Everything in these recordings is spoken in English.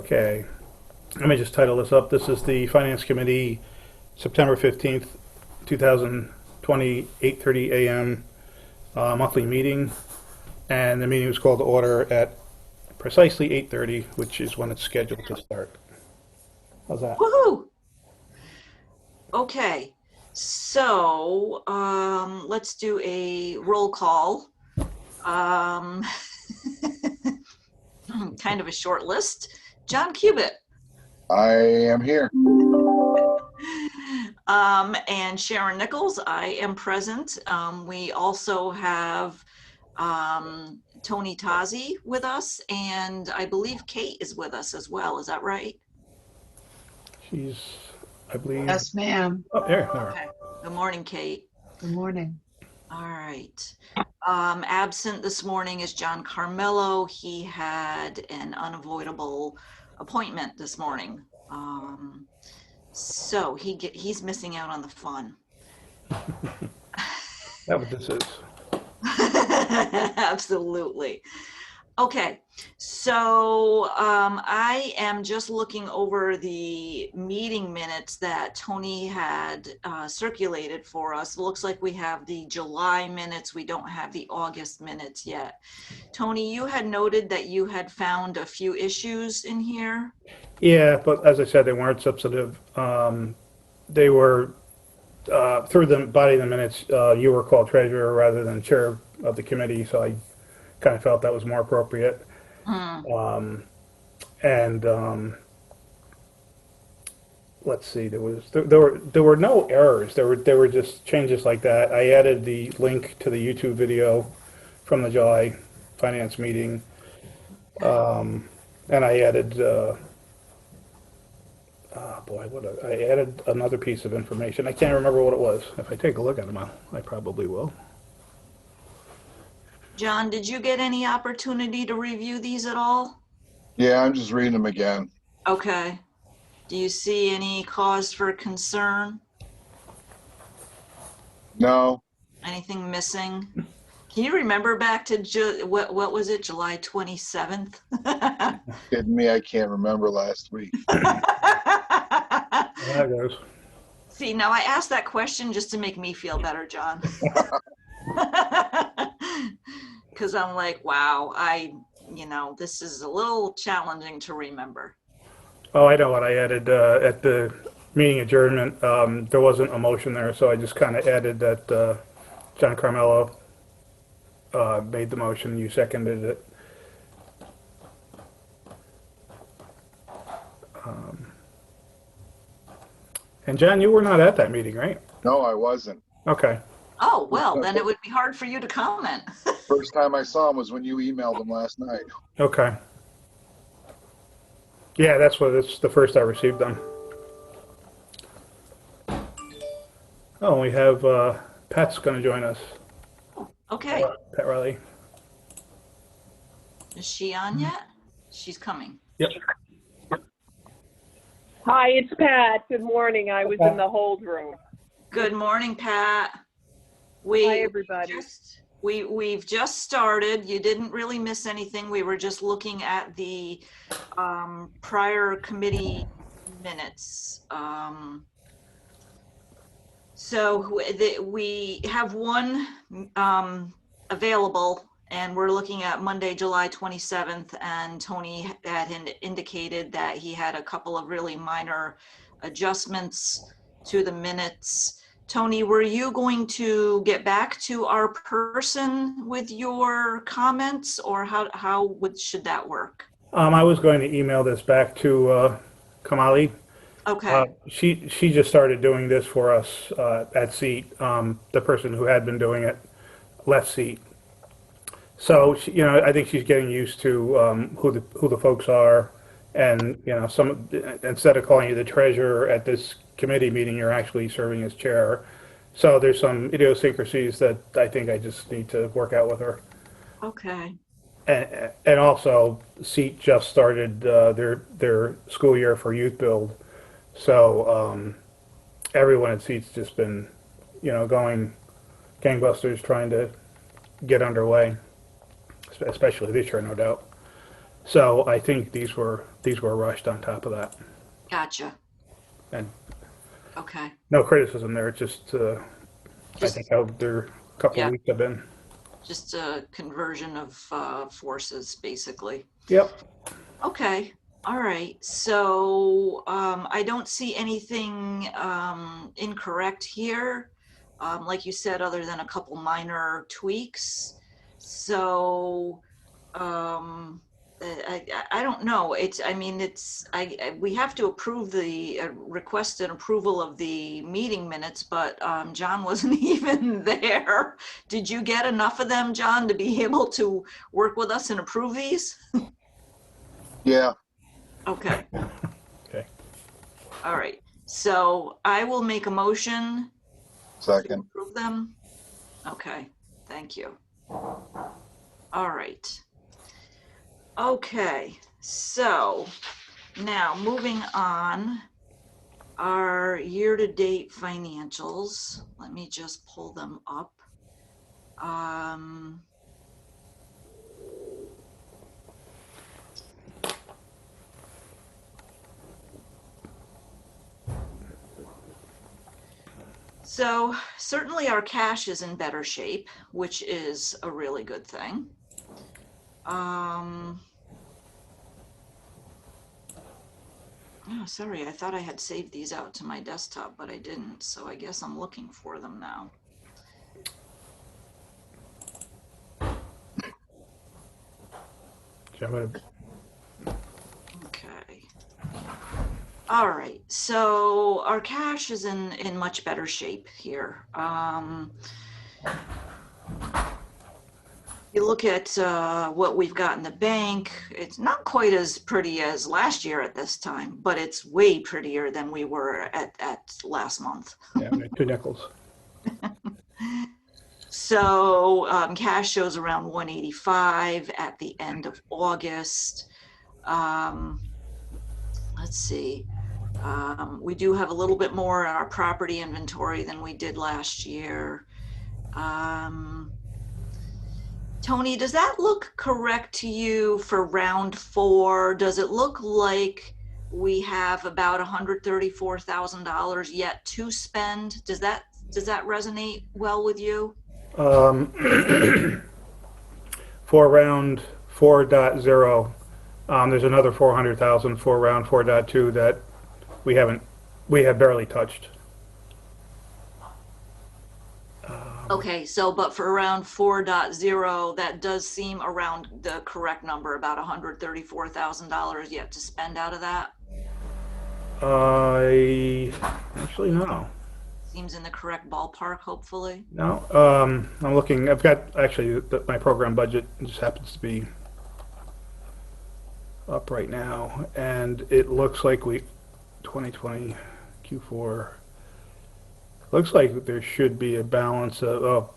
Okay, let me just title this up. This is the Finance Committee, September 15th, 2020, 8:30 a.m. Monthly meeting. And the meeting was called to order at precisely 8:30, which is when it's scheduled to start. How's that? Woohoo! Okay, so let's do a roll call. Um, kind of a short list. John Cubitt. I am here. And Sharon Nichols, I am present. We also have Tony Tazi with us, and I believe Kate is with us as well. Is that right? She's, I believe. Yes, ma'am. Oh, there. Okay. Good morning, Kate. Good morning. All right. Absent this morning is John Carmelo. He had an unavoidable appointment this morning. So he's missing out on the fun. That's what this is. Absolutely. Okay, so I am just looking over the meeting minutes that Tony had circulated for us. Looks like we have the July minutes. We don't have the August minutes yet. Tony, you had noted that you had found a few issues in here. Yeah, but as I said, they weren't substantive. They were, through the body of the minutes, you were called treasurer rather than chair of the committee, so I kind of felt that was more appropriate. Let's see, there were no errors. There were just changes like that. I added the link to the YouTube video from the July finance meeting, and I added I added another piece of information. I can't remember what it was. If I take a look at them, I probably will. John, did you get any opportunity to review these at all? Yeah, I'm just reading them again. Okay. Do you see any cause for concern? No, Anything missing? Can you remember back to what was it, July 27th? kidding me, I can't remember last week. There goes. See, now I asked that question just to make me feel better, John. Because I'm like, wow, this is a little challenging to remember. Oh, I know what I added at the meeting adjournment. There wasn't a motion there, so I just kind of added that John Carmelo made the motion. You seconded it. And John, you were not at that meeting, right? No, I wasn't. Okay. Oh, well, then it would be hard for you to comment. First time I saw him was when you emailed him last night. Okay. Yeah, it's the first I received them. Oh, we have Pat's going to join us. Okay. Pat Riley. Is she on yet? She's coming. Yep. Hi, it's Pat. Good morning. I was in the hold room. Good morning, Pat. Hi, everybody. We've just started. You didn't really miss anything. We were just looking at the prior committee minutes. So we have one available, and we're looking at Monday, July 27th, and Tony had indicated that he had a couple of really minor adjustments to the minutes. Tony, were you going to get back to our person with your comments, or how should that work? I was going to email this back to Kamali. Okay. She just started doing this for us at SEAT. The person who had been doing it left SEAT. So I think she's getting used to who the folks are, and instead of calling you the treasurer at this committee meeting, you're actually serving as chair. So there's some idiosyncrasies that I think I just need to work out with her. Okay. And also, SEAT just started their school year for Youth Build, so everyone at SEAT's just been going gangbusters trying to get underway, especially this year, no doubt. So I think these were rushed on top of that. Gotcha. And Okay. no criticism there, just, I Just, think how their couple yeah. of weeks have been. just a conversion of forces, basically. Yep. Okay. All right. So I don't see anything incorrect here, like you said, other than a couple minor tweaks. So I don't know. I mean, we have to approve request an approval of the meeting minutes, but John wasn't even there. Did you get enough of them, John, to be able to work with us and approve these? Yeah, Okay. Okay. All right. So I will make a motion to second. approve them. Okay. Thank you. All right. Okay. So now moving on, our year-to-date financials. Let me just pull them up. So certainly our cash is in better shape, which is a really good thing. Oh, sorry, I thought I had saved these out to my desktop, but I didn't, so I guess I'm looking for them now. Okay. All right, so our cash is in much better shape here. You look at what we've got in the bank, it's not quite as pretty as last year at this time, but it's way prettier than we were at last month. Yeah, we had 2 nickels. So cash shows around 185 at the end of August. Let's see. We do have a little bit more in our property inventory than we did last year. Tony, does that look correct to you for round 4? Does it look like we have about $134,000 yet to spend? Does that resonate well with you? For round 4.0, there's another 400,000 for round 4.2 that we have barely touched. Okay, so but for around 4.0, that does seem around the correct number, about $134,000 yet to spend out of that. Actually, no. Seems in the correct ballpark, hopefully. No, I'm looking, I've got, actually, my program budget just happens to be up right now, and it looks like 2020 Q4, looks like there should be a balance of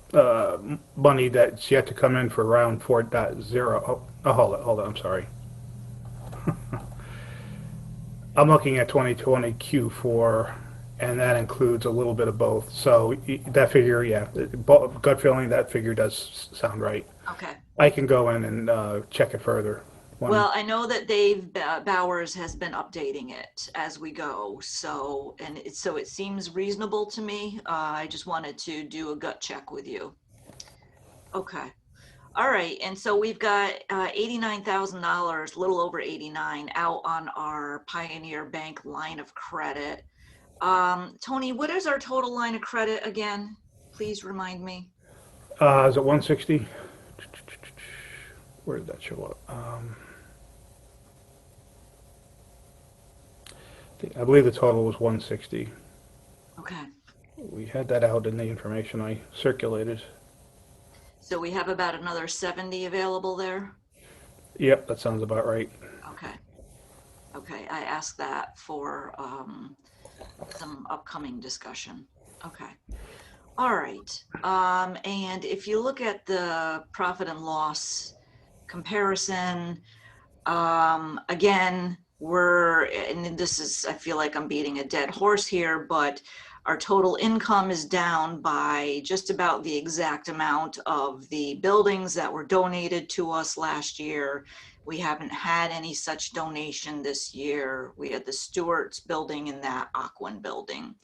money that's yet to come in for round 4.0. Oh, hold on, I'm sorry. I'm looking at 2020 Q4, and that includes a little bit of both. So that figure, yeah, gut feeling, that figure does sound right. Okay. I can go in and check it further. Well, I know that Dave Bowers has been updating it as we go, so it seems reasonable to me. I just wanted to do a gut check with you. Okay. All right, and so we've got $89,000, a little over 89, out on our Pioneer Bank line of credit. Tony, what is our total line of credit again? Please remind me. Is it 160? Where did that show up? I believe the total was 160. Okay. We had that out in the information I circulated. So we have about another 70 available there? Yep, that sounds about right. Okay. Okay, I asked that for some upcoming discussion. Okay. All right. And if you look at the profit and loss comparison, again, and this is, I feel like I'm beating a dead horse here, but Our total income is down by just about the exact amount of the buildings that were donated to us last year. We haven't had any such donation this year. We had the Stewart's building and that Aquin building.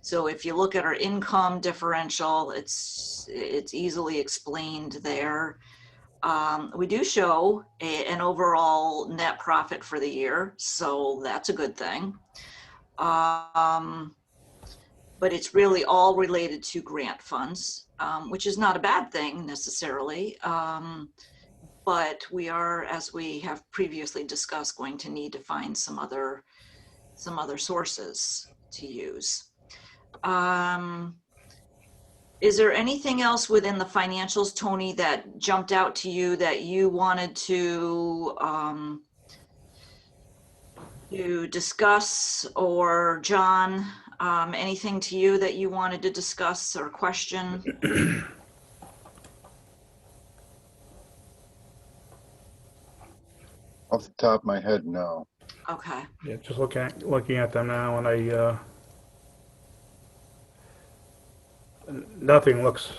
So if you look at our income differential, it's easily explained there. We do show an overall net profit for the year, so that's a good thing. But it's really all related to grant funds, which is not a bad thing necessarily. But we are, as we have previously discussed, going to need to find some other sources to use. Is there anything else within the financials, Tony, that jumped out to you that you wanted to discuss, or John, anything to you that you wanted to discuss or question? Off the top of my head, no. Okay. Yeah, just looking at them now, and nothing looks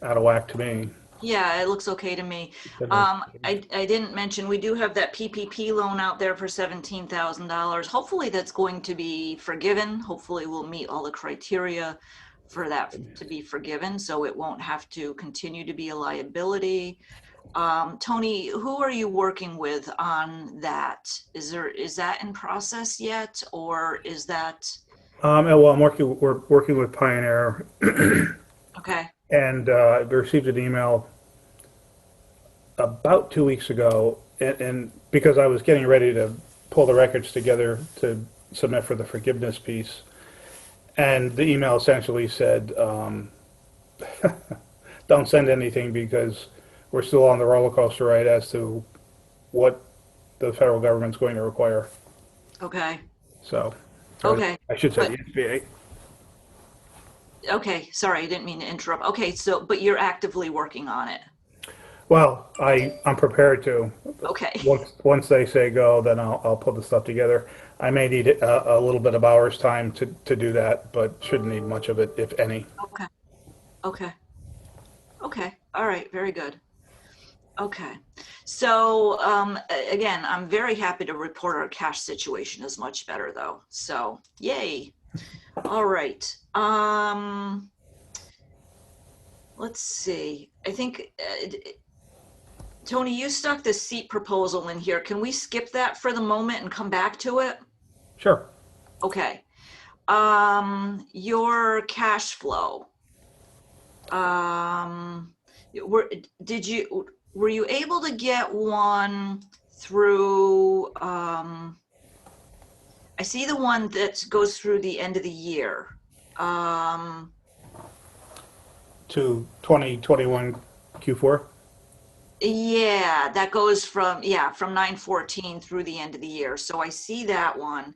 out of whack to me. Yeah, it looks okay to me. I didn't mention, we do have that PPP loan out there for $17,000. Hopefully that's going to be forgiven. Hopefully we'll meet all the criteria for that to be forgiven, so it won't have to continue to be a liability. Tony, who are you working with on that? Is that in process yet, or is that? Well, we're working with Pioneer. Okay. And I received an email about 2 weeks ago, and because I was getting ready to pull the records together to submit for the forgiveness piece, and the email essentially said, don't send anything because we're still on the roller coaster ride as to what the federal government's going to require. Okay. So, Okay. I should say the SBA. Okay, sorry, I didn't mean to interrupt. Okay, so, but you're actively working on it. Well, I'm prepared to. Okay. Once they say go, then I'll put the stuff together. I may need a little bit of hours time to do that, but shouldn't need much of it, if any. Okay. Okay. Okay. All right. Very good. Okay. So again, I'm very happy to report our cash situation is much better though. So yay. All right. Let's see. I think, Tony, you stuck the seat proposal in here. Can we skip that for the moment and come back to it? Sure. Okay. Your cash flow. Were you able to get one through, I see the one that goes through the end of the year. To 2021 Q4? Yeah, that goes from 9/14 through the end of the year. So I see that one.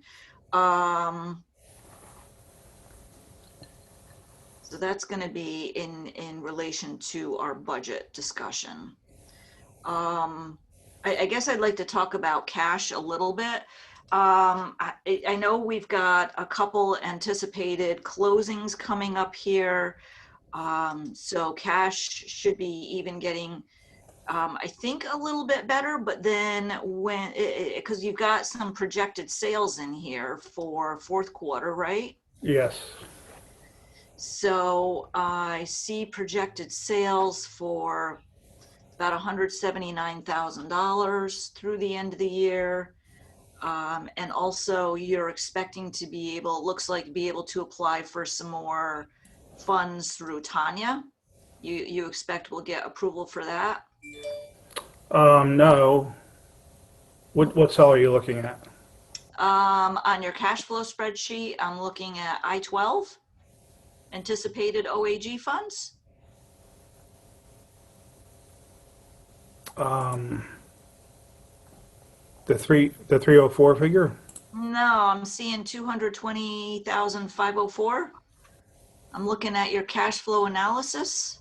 So that's going to be in relation to our budget discussion. I guess I'd like to talk about cash a little bit. I know we've got a couple anticipated closings coming up here. So cash should be even getting, I think, a little bit better, but then because you've got some projected sales in here for fourth quarter, right? Yes. So I see projected sales for about $179,000 through the end of the year. And also you're expecting to be able to apply for some more funds through Tanya. You expect we'll get approval for that? No. What cell are you looking at? On your cash flow spreadsheet, I'm looking at I-12, anticipated OAG funds. The 304 figure? No, I'm seeing 220,504. I'm looking at your cash flow analysis.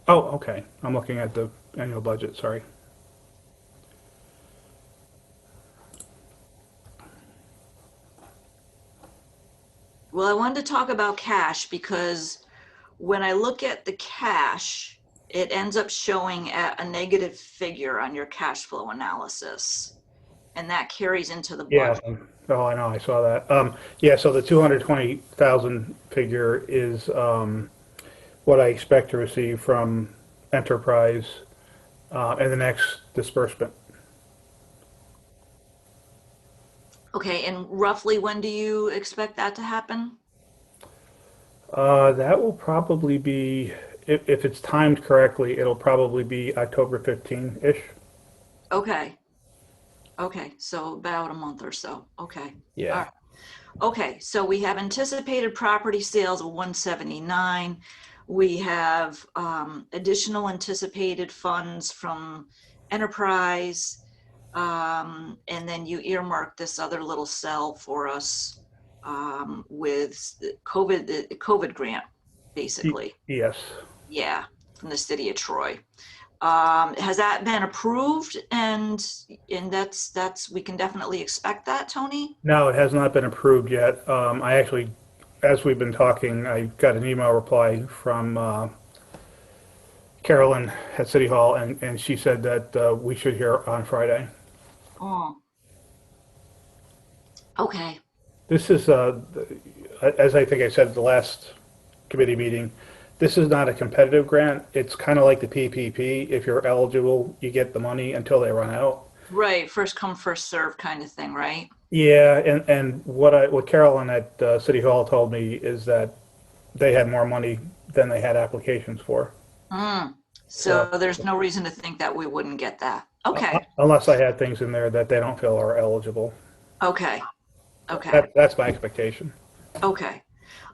Oh, okay. I'm looking at the annual budget, sorry. Well, I wanted to talk about cash because when I look at the cash, it ends up showing at a negative figure on your cash flow analysis. And that carries into the Yeah. budget. Oh, I know, I saw that. Yeah, so the 220,000 figure is, what I expect to receive from Enterprise, in the next disbursement. Okay, and roughly when do you expect that to happen? That will probably be, if it's timed correctly, it'll probably be October 15-ish. Okay. Okay, so about a month or so. Okay. Yeah. All right. Okay, so we have anticipated property sales of 179. We have additional anticipated funds from Enterprise. And then you earmarked this other little cell for us with the COVID grant, basically. Yes. Yeah, from the city of Troy. Has that been approved? And that's we can definitely expect that, Tony? No, it has not been approved yet. I actually, as we've been talking, I got an email reply from Carolyn at City Hall, and she said that we should hear on Friday. Oh. Okay. This is, as I think I said at the last committee meeting, this is not a competitive grant. It's kind of like the PPP. If you're eligible, you get the money until they run out. Right. First come, first serve kind of thing, right? Yeah, and what Carolyn at City Hall told me is that they had more money than they had applications for. Mm. So there's no reason to think that we wouldn't get that. Okay. Unless I had things in there that they don't feel are eligible. Okay. Okay. That's my expectation. Okay.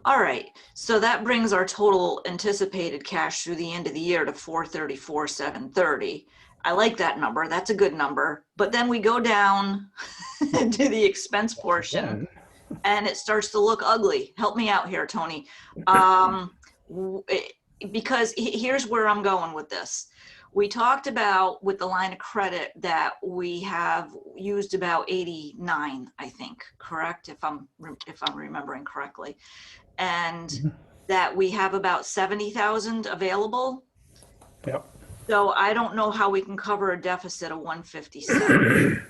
All right. So that brings our total anticipated cash through the end of the year to 434,730. I like that number. That's a good number. But then we go down to the expense portion and it starts to look ugly. Help me out here, Tony. Because here's where I'm going with this. We talked about with the line of credit that we have used about 89, I think, correct? If I'm remembering correctly, and that we have about 70,000 available. Yep. So I don't know how we can cover a deficit of 157.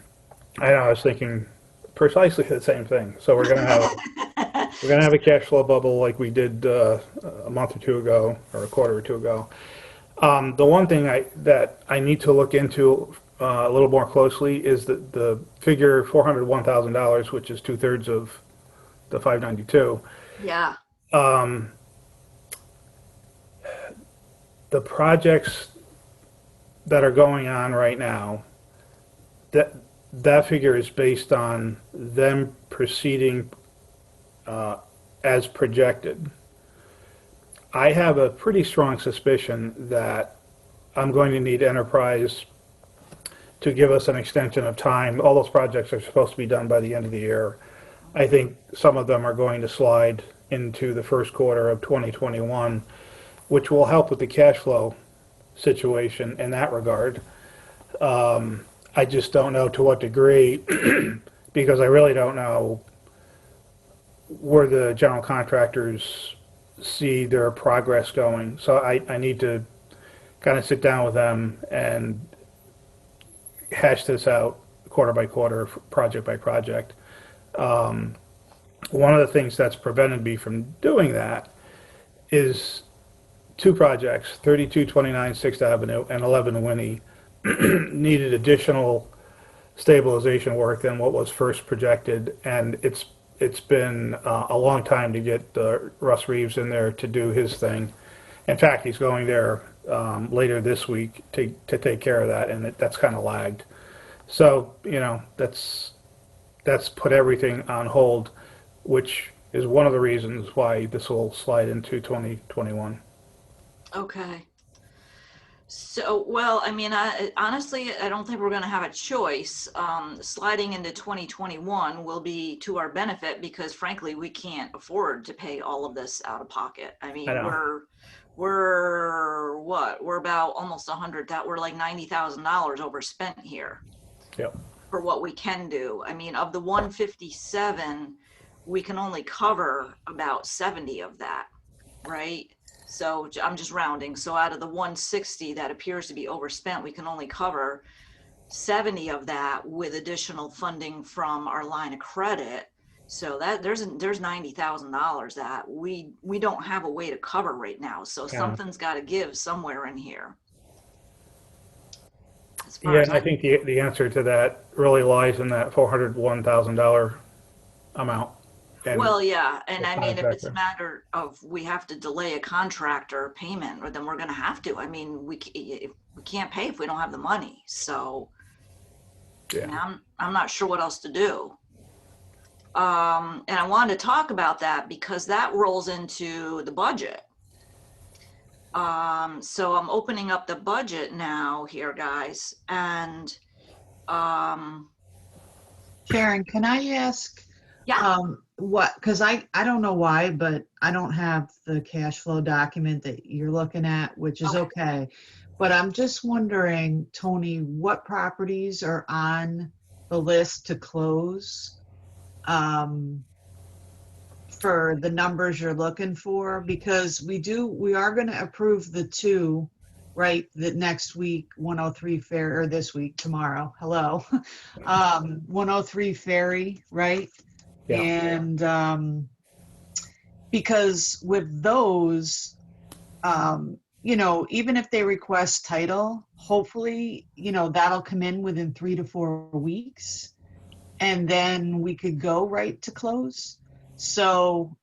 I know. I was thinking precisely the same thing. So we're gonna have a cash flow bubble like we did a month or two ago, or a quarter or two ago. The one thing that I need to look into a little more closely is the figure $401,000, which is 2/3 of the 592. Yeah. The projects that are going on right now, that figure is based on them proceeding as projected. I have a pretty strong suspicion that I'm going to need Enterprise to give us an extension of time. All those projects are supposed to be done by the end of the year. I think some of them are going to slide into the first quarter of 2021, which will help with the cash flow situation in that regard. I just don't know to what degree, because I really don't know where the general contractors see their progress going. So I need to kind of sit down with them and hash this out quarter by quarter, project by project. One of the things that's prevented me from doing that is two projects, 3229 6th Avenue and 11 Winnie, needed additional stabilization work than what was first projected, and it's been a long time to get Russ Reeves in there to do his thing. In fact, he's going there later this week to take care of that, and that's kind of lagged. So, that's put everything on hold, which is one of the reasons why this will slide into 2021. Okay. So, well, I mean, honestly, I don't think we're going to have a choice. Sliding into 2021 will be to our benefit because, frankly, we can't afford to pay all of this out of pocket. I mean, we're what? We're about almost 100. That we're like $90,000 overspent here. Yep. For what we can do. I mean, of the 157, we can only cover about 70 of that, right? So I'm just rounding. So out of the 160 that appears to be overspent, we can only cover 70 of that with additional funding from our line of credit. So that there's $90,000 that we don't have a way to cover right now. So something's got to give somewhere in here. As far Yeah, as and I think the answer to that really lies in that $401,000 amount. And well, yeah, and the I mean, if it's a contractor. matter of we have to delay a contractor payment, or then we're going to have to. I mean, we can't pay if we don't have the money. So, Yeah. and I'm not sure what else to do. And I wanted to talk about that because that rolls into the budget. So I'm opening up the budget now here, guys, and Sharon, can I ask? yeah. Because I don't know why, but I don't have the cash flow document that you're looking at, which is okay. But I'm just wondering, Tony, what properties are on the list to close for the numbers you're looking for? Because we are going to approve the two, right, that next week, 103 Ferry, or this week, tomorrow, hello, 103 Ferry, right? Yeah. And because with those, even if they request title, hopefully, that'll come in within 3 to 4 weeks, and then we could go right to close. So,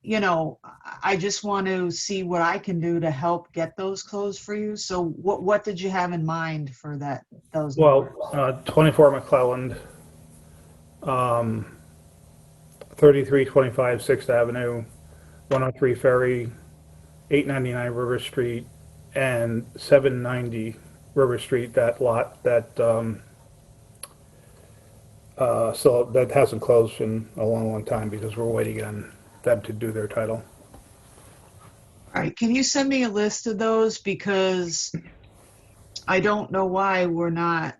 I just want to see what I can do to help get those closed for you. So what did you have in mind for those? Well, numbers? 24 McClelland, 3325 6th Avenue, 103 Ferry, 899 River Street, and 790 River Street, that lot that, so that hasn't closed in a long, long time because we're waiting on them to do their title. All right, can you send me a list of those? Because I don't know why we're not,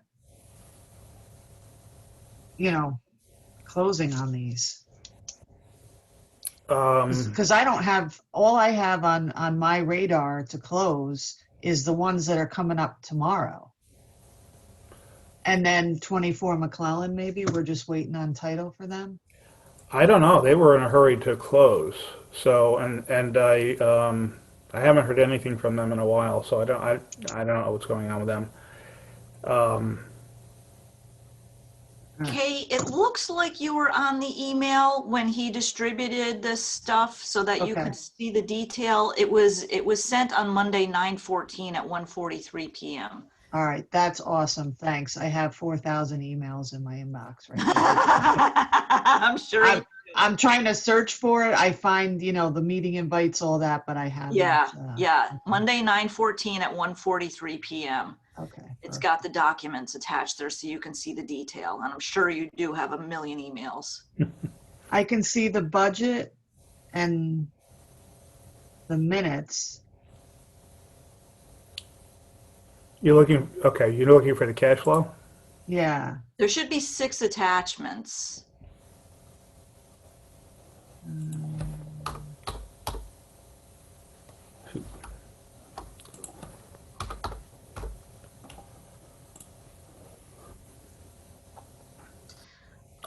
closing on these. Because I don't have, all I have on my radar to close is the ones that are coming up tomorrow. And then 24 McClellan, maybe we're just waiting on title for them. I don't know. They were in a hurry to close. So, and I haven't heard anything from them in a while. So I don't know what's going on with them. Kay, it looks like you were on the email when he distributed this stuff so that you Okay. could see the detail. It was sent on Monday, 9/14 at 1:43 p.m. All right, that's awesome. Thanks. I have 4,000 emails in my inbox right now. I'm sure. I'm trying to search for it. I find, the meeting invites, all that, but I haven't. Yeah. Okay. Monday, 9/14 at 1:43 p.m. Okay. It's got the documents attached there so you can see the detail. And I'm sure you do have a million emails. I can see the budget and the minutes. You're looking for the cash flow? Yeah. There should be 6 attachments.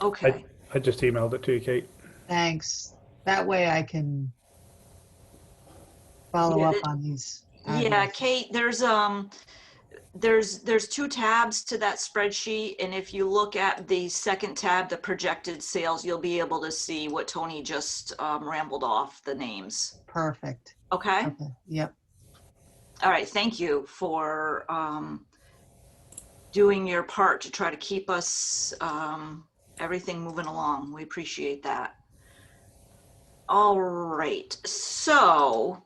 Okay. I just emailed it to you, Kate. Thanks. That way I can follow up on these. Yeah, Kate, there's 2 tabs to that spreadsheet, and if you look at the second tab, the projected sales, you'll be able to see what Tony just rambled off the names. Perfect. Okay? Okay. Yep. All right, thank you for doing your part to try to keep us everything moving along. We appreciate that. All right, so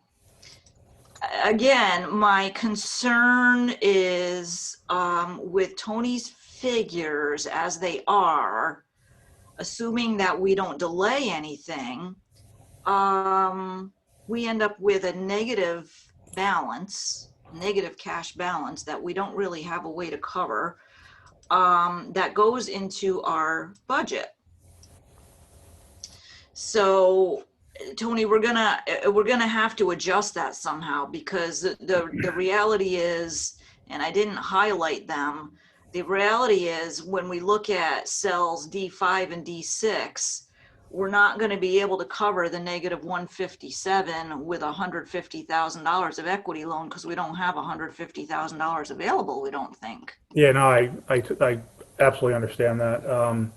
again, my concern is with Tony's figures as they are, assuming that we don't delay anything, we end up with a negative cash balance that we don't really have a way to cover, that goes into our budget. So, Tony, we're gonna have to adjust that somehow, because the reality is, and I didn't highlight them, the reality is when we look at cells D5 and D6, we're not gonna be able to cover the negative 157 with $150,000 of equity loan, because we don't have $150,000 available, we don't think. Yeah, no, I absolutely understand that.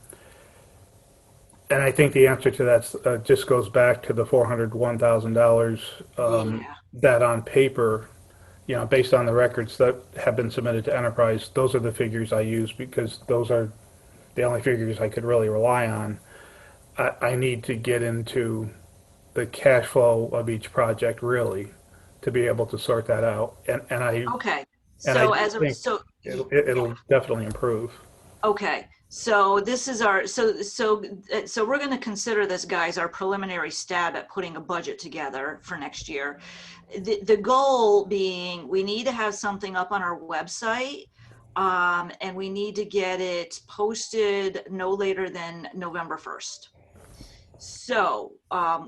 And I think the answer to that just goes back to the $401,000 Yeah. that on paper, based on the records that have been submitted to Enterprise, those are the figures I use because those are the only figures I could really rely on. I need to get into the cash flow of each project really to be able to sort that out. And I Okay, and so I as a, think so, it'll definitely improve. okay, so this is our, so we're gonna consider this, guys, our preliminary stab at putting a budget together for next year. The goal being, we need to have something up on our website, and we need to get it posted no later than November 1st. So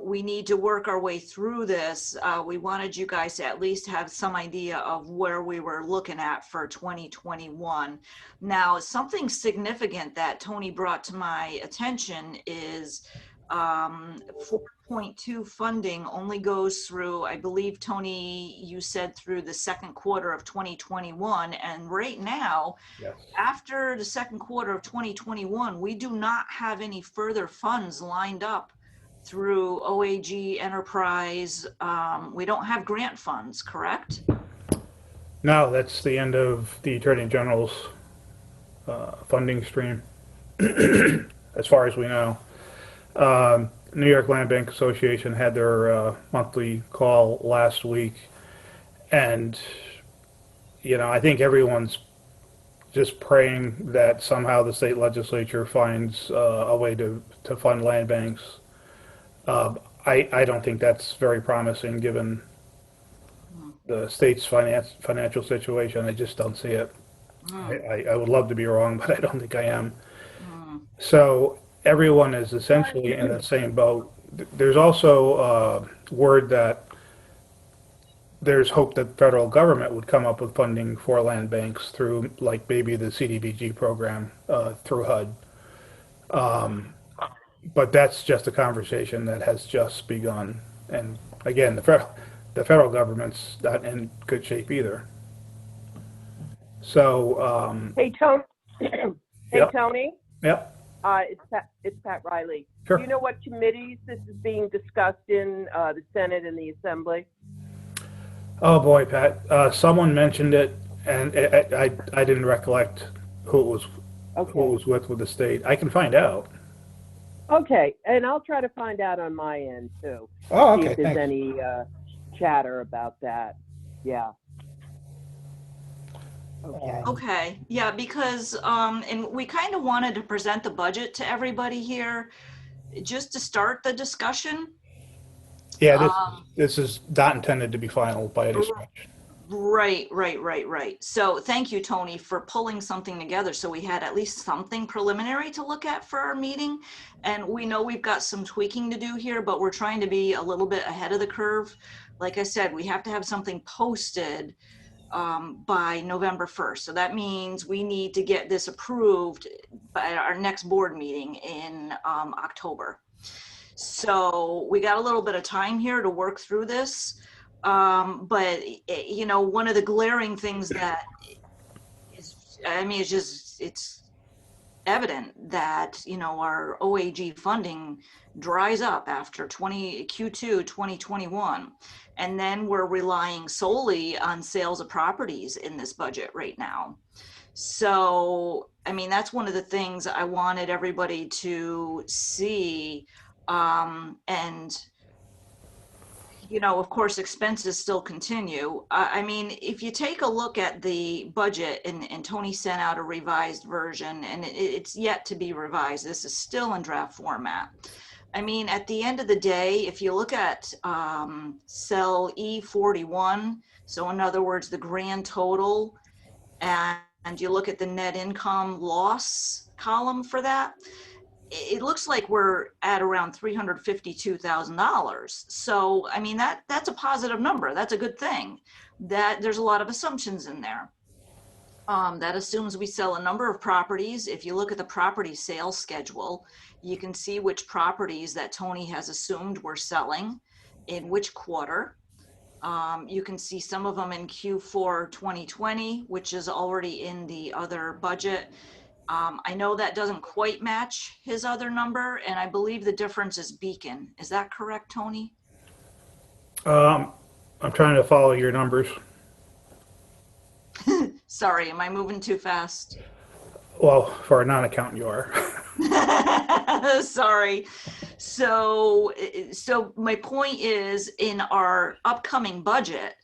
we need to work our way through this. We wanted you guys to at least have some idea of where we were looking at for 2021. Now, something significant that Tony brought to my attention is 4.2 funding only goes through, I believe, Tony, you said through the second quarter of 2021. And right now, Yes. after the second quarter of 2021, we do not have any further funds lined up through OAG Enterprise. We don't have grant funds, correct? No, that's the end of the Attorney General's funding stream, as far as we know. New York Land Bank Association had their monthly call last week, and I think everyone's just praying that somehow the state legislature finds a way to fund land banks. I don't think that's very promising given the state's financial situation. I just don't see it. I would love to be wrong, but I don't think I am. So everyone is essentially in the same boat. There's also word that there's hope that the federal government would come up with funding for land banks through, like, maybe the CDBG program through HUD. But that's just a conversation that has just begun. And again, the federal government's not in good shape either. So, Hey, Tony. Hey, Yep. Tony. yep, It's Pat Riley. sure. Do you know what committees this is being discussed in the Senate and the Assembly? Oh boy, Pat, someone mentioned it, and I didn't recollect who it was with the state. I can find out. Okay, and I'll try to find out on my end too. Oh, See okay, if there's thanks. any chatter about that. Yeah. Okay. Okay, yeah, because, and we kind of wanted to present the budget to everybody here, just to start the discussion. Yeah, Um, this is not intended to be final by any stretch. Right. So thank you, Tony, for pulling something together so we had at least something preliminary to look at for our meeting. And we know we've got some tweaking to do here, but we're trying to be a little bit ahead of the curve. Like I said, we have to have something posted by November 1st. So that means we need to get this approved by our next board meeting in October. So we got a little bit of time here to work through this. But one of the glaring things that is, I mean, it's evident that, our OAG funding dries up after Q2 2021. And then we're relying solely on sales of properties in this budget right now. So, I mean, that's one of the things I wanted everybody to see. And of course, expenses still continue. I mean, if you take a look at the budget, and Tony sent out a revised version, and it's yet to be revised. This is still in draft format. I mean, at the end of the day, if you look at cell E41, so in other words, the grand total, and you look at the net income loss column for that, it looks like we're at around $352,000. So, I mean, that's a positive number. That's a good thing. That there's a lot of assumptions in there. That assumes we sell a number of properties. If you look at the property sales schedule, you can see which properties that Tony has assumed we're selling in which quarter. You can see some of them in Q4 2020, which is already in the other budget. I know that doesn't quite match his other number, and I believe the difference is Beacon. Is that correct, Tony? I'm trying to follow your numbers. Sorry, am I moving too fast? Well, for a non-accountant, you are. Sorry. So my point is, in our upcoming budget,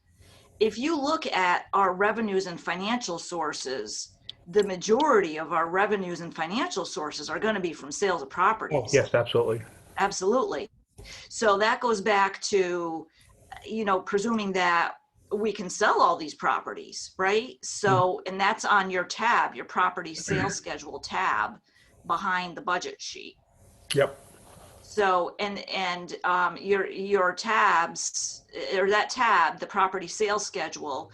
if you look at our revenues and financial sources, the majority of our revenues and financial sources are going to be from sales of properties. Oh, yes, absolutely. Absolutely. So that goes back to, presuming that we can sell all these properties, right? So, and that's on your tab, your property sales schedule tab behind the budget sheet. Yep. So, and your tabs, or that tab, the property sales schedule,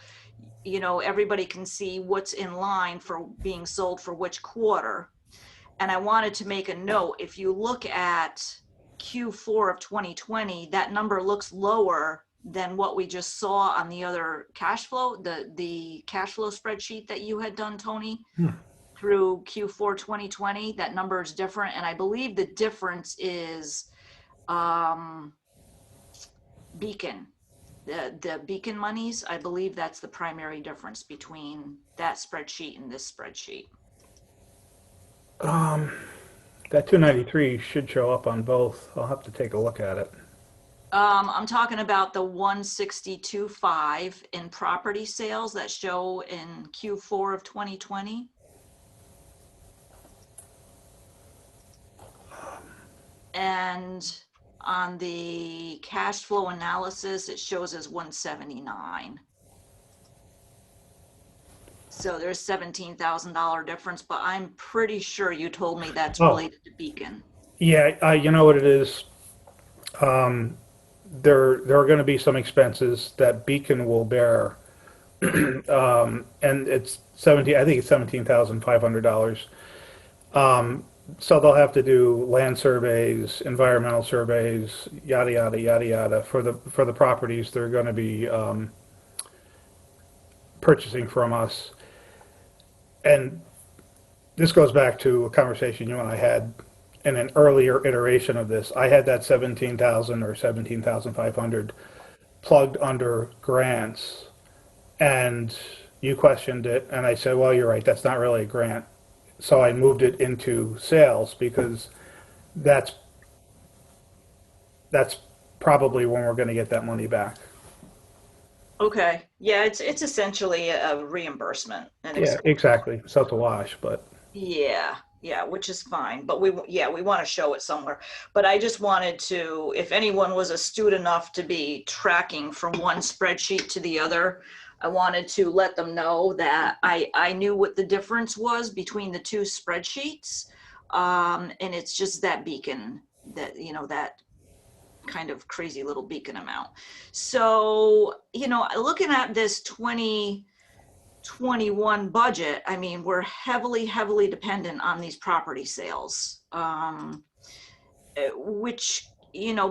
everybody can see what's in line for being sold for which quarter. And I wanted to make a note, if you look at Q4 of 2020, that number looks lower than what we just saw on the other cash flow, the cash flow spreadsheet that you had done, Tony, through Q4 2020. That number is different. And I believe the difference is Beacon. The Beacon monies, I believe that's the primary difference between that spreadsheet and this spreadsheet. That 293 should show up on both. I'll have to take a look at it. I'm talking about the 162.5 in property sales that show in Q4 of 2020. And on the cash flow analysis, it shows as 179. So there's $17,000 difference, but I'm pretty sure you told me that's related to Beacon. Yeah, you know what it is? There are going to be some expenses that Beacon will bear, and it's I think it's $17,500. So they'll have to do land surveys, environmental surveys, yada yada yada yada for the properties they're going to be purchasing from us. And this goes back to a conversation you and I had in an earlier iteration of this. I had that 17,000 or 17,500 plugged under grants, and you questioned it, and I said, well, you're right, that's not really a grant. So I moved it into sales because that's probably when we're going to get that money back. Okay. Yeah, it's essentially a reimbursement. Yeah, exactly. So it's a wash, but yeah, which is fine. But we want to show it somewhere. But I just wanted to, if anyone was astute enough to be tracking from one spreadsheet to the other, I wanted to let them know that I knew what the difference was between the two spreadsheets. And it's just that Beacon, that, that kind of crazy little Beacon amount. So, looking at this 2021 budget, I mean, we're heavily dependent on these property sales, which,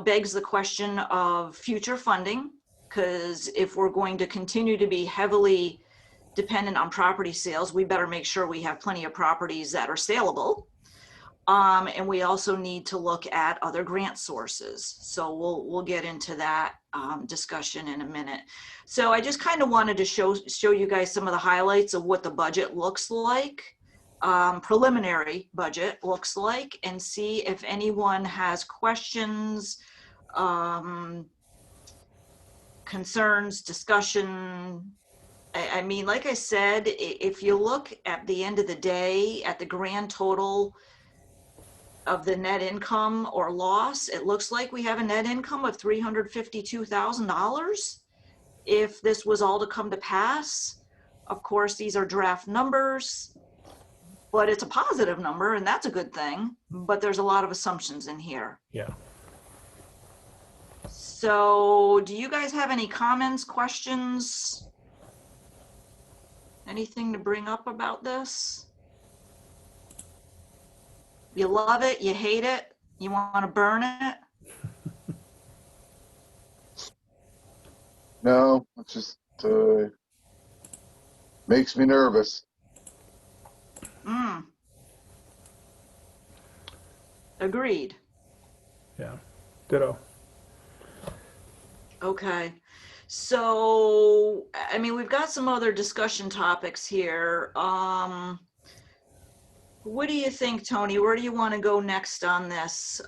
begs the question of future funding. Because if we're going to continue to be heavily dependent on property sales, we better make sure we have plenty of properties that are saleable. And we also need to look at other grant sources. So we'll get into that discussion in a minute. So I just kind of wanted to show you guys some of the highlights of what the budget looks like, preliminary budget looks like, and see if anyone has questions, concerns, discussion. I mean, like I said, if you look at the end of the day at the grand total of the net income or loss, it looks like we have a net income of $352,000 if this was all to come to pass. Of course, these are draft numbers. but it's a positive number and that's a good thing, but there's a lot of assumptions in here. Yeah. So do you guys have any comments, questions? Anything to bring up about this? You love it, you hate it, you want to burn it? No, it just makes me nervous. Agreed. Yeah. Ditto. Okay. So, I mean, we've got some other discussion topics here. What do you think, Tony? Where do you want to go next on this?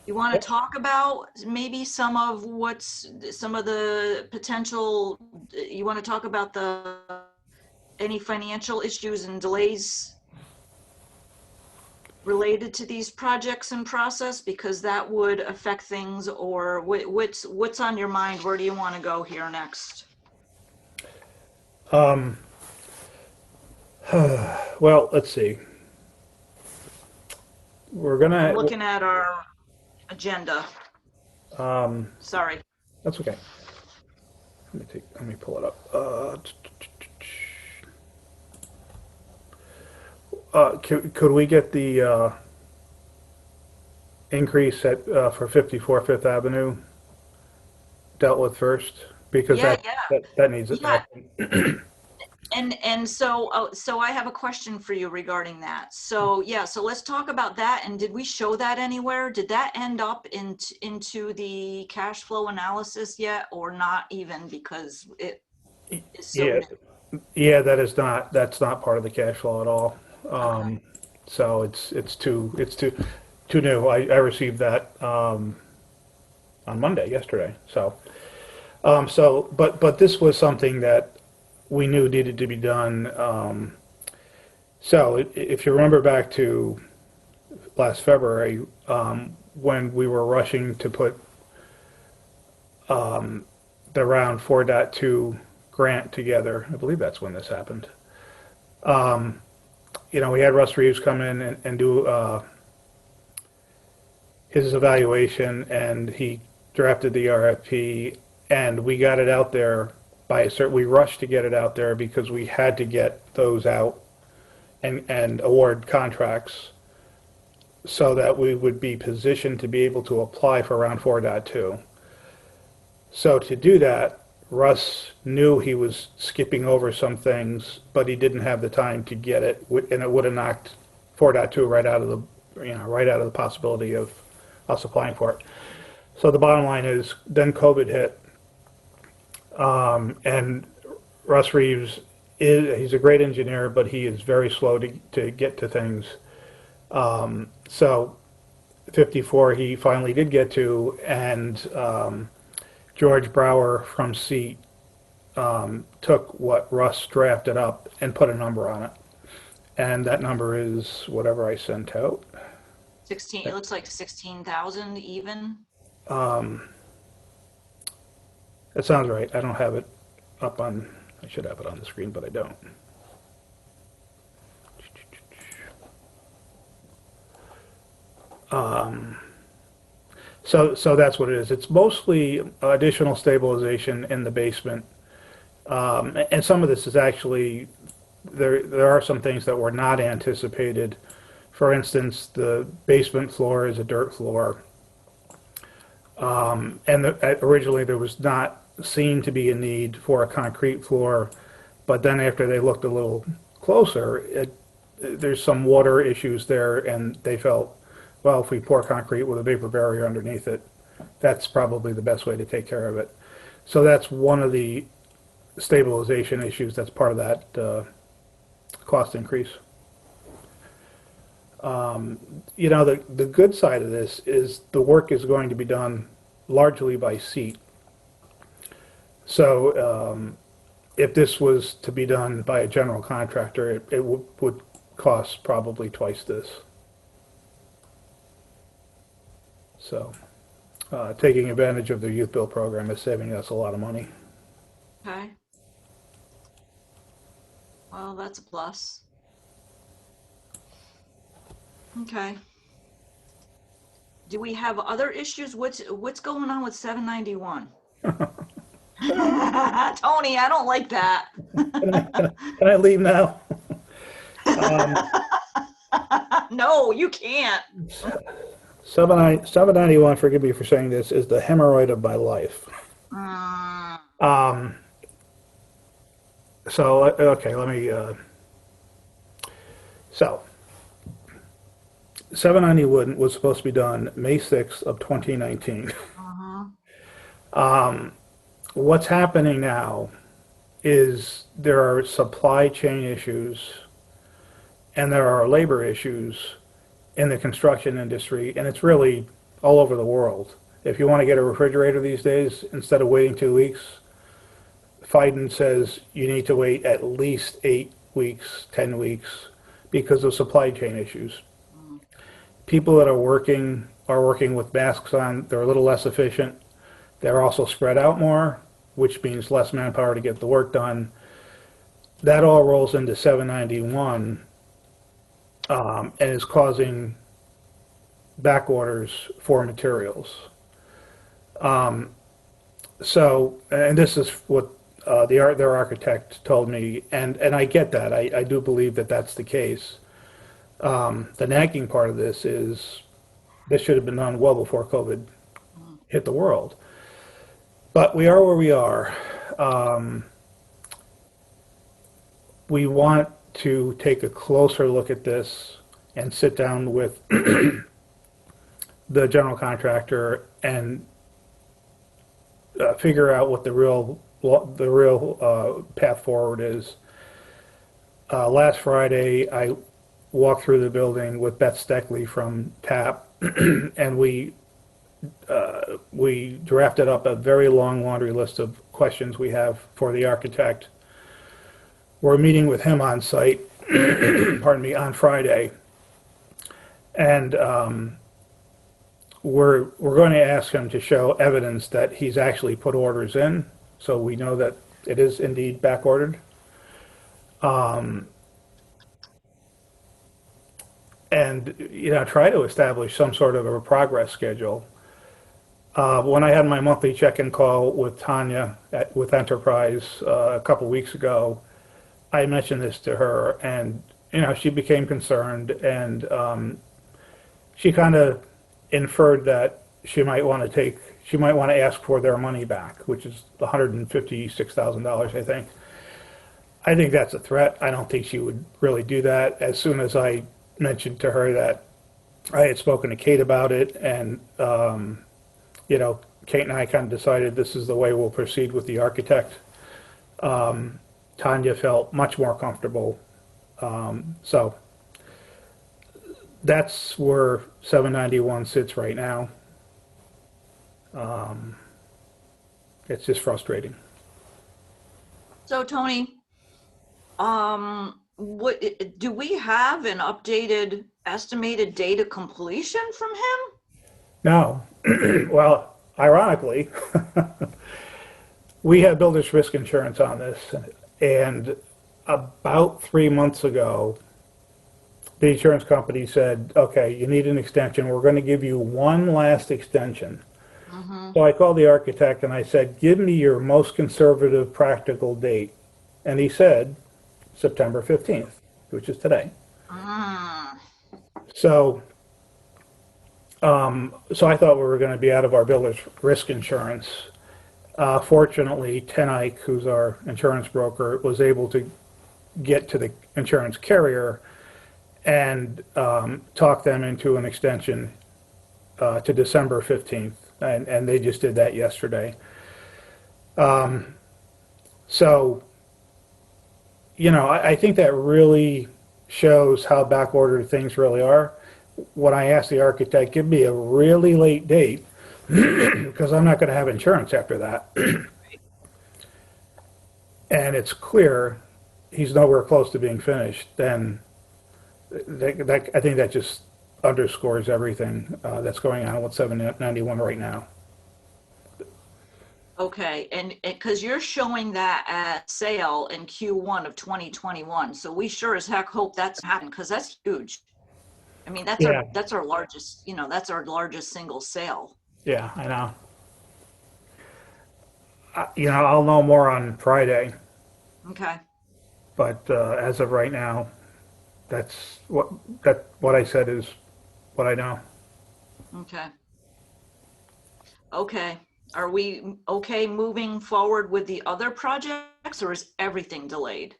You want to talk about maybe some of the potential, you want to talk about any financial issues and delays related to these projects in process, because that would affect things, or what's on your mind? Where do you want to go here next? Well, let's see. We're gonna, Looking at our agenda. Sorry. that's okay. Let me pull it up. Could we get the increase for 54 Fifth Avenue dealt with first? Because Yeah, that needs it. Yeah. And so I have a question for you regarding that. So yeah, so let's talk about that. And did we show that anywhere? Did that end up into the cash flow analysis yet, or not even, because it is so Yeah. new? Yeah, that's not part of the cash flow at all. So it's too new. I received that on Monday, yesterday. So but this was something that we knew needed to be done. So if you remember back to last February, when we were rushing to put the round 4.2 grant together, I believe that's when this happened. We had Russ Reeves come in and do his evaluation, and he drafted the RFP, and we got it out there we rushed to get it out there because we had to get those out and award contracts so that we would be positioned to be able to apply for round 4.2. So to do that, Russ knew he was skipping over some things, but he didn't have the time to get it, and it would have knocked 4.2 right out of the possibility of us applying for it. So the bottom line is, then COVID hit, and Russ Reeves he's a great engineer, but he is very slow to get to things. So 54 he finally did get to, and George Brower from SEAT took what Russ drafted up and put a number on it. And that number is whatever I sent out. 16, it looks like 16,000 even. That sounds right. I don't have it up on, I should have it on the screen, but I don't. So that's what it is. It's mostly additional stabilization in the basement. And some of this is actually, there are some things that were not anticipated. For instance, the basement floor is a dirt floor. And originally there was not seen to be a need for a concrete floor, but then after they looked a little closer, there's some water issues there, and they felt, well, if we pour concrete with a vapor barrier underneath it, that's probably the best way to take care of it. So that's one of the stabilization issues that's part of that cost increase. The good side of this is the work is going to be done largely by SEAT. So if this was to be done by a general contractor, it would cost probably twice this. So taking advantage of the youth build program is saving us a lot of money. Okay. Well, that's a plus. Okay. Do we have other issues? What's going on with 791? Tony, I don't like that. Can I leave now? No, you can't. 791, forgive me for saying this, is the hemorrhoid of my life. Mm, So, okay, let me, so, 791 was supposed to be done May 6th of 2019. uh-huh. What's happening now is there are supply chain issues and there are labor issues in the construction industry, and it's really all over the world. If you want to get a refrigerator these days, instead of waiting 2 weeks, Fiden says you need to wait at least 8 weeks, 10 weeks because of supply chain issues. People that are working with masks on. They're a little less efficient. They're also spread out more, which means less manpower to get the work done. That all rolls into 791 and is causing back orders for materials. So, and this is what their architect told me, and I get that. I do believe that that's the case. The nagging part of this is this should have been done well before COVID hit the world. But we are where we are. We want to take a closer look at this and sit down with the general contractor and figure out what the real path forward is. Last Friday, I walked through the building with Beth Steckley from TAP, and we drafted up a very long laundry list of questions we have for the architect. We're meeting with him on site, pardon me, on Friday, and we're going to ask him to show evidence that he's actually put orders in, so we know that it is indeed back ordered. And try to establish some sort of a progress schedule. When I had my monthly check-in call with Tanya with Enterprise a couple weeks ago, I mentioned this to her, and she became concerned, and she kind of inferred that she might want to ask for their money back, which is $156,000, I think. I think that's a threat. I don't think she would really do that. As soon as I mentioned to her that I had spoken to Kate about it, and Kate and I kind of decided this is the way we'll proceed with the architect. Tanya felt much more comfortable. So that's where 791 sits right now. It's just frustrating. So Tony, what do we have an updated estimated date of completion from him? No. Well, ironically, we have builder's risk insurance on this, and about 3 months ago, the insurance company said, okay, you need an extension. We're going to give you one last extension. So I called the architect and I said, give me your most conservative practical date. And he said, September 15th, which is today. So I thought we were going to be out of our builder's risk insurance. Fortunately, Tenike, who's our insurance broker, was able to get to the insurance carrier and talk them into an extension to December 15th. And they just did that yesterday. So, I think that really shows how backordered things really are. When I asked the architect, give me a really late date, because I'm not going to have insurance after that. And it's clear he's nowhere close to being finished, then I think that just underscores everything that's going on with 791 right now. Okay, and because you're showing that at sale in Q1 of 2021, so we sure as heck hope that's happened because that's huge. I mean, Yeah. that's our largest, that's our largest single sale. Yeah, I know. I'll know more on Friday, Okay, but as of right now, that's what I said is what I know. okay. Okay, are we okay moving forward with the other projects or is everything delayed?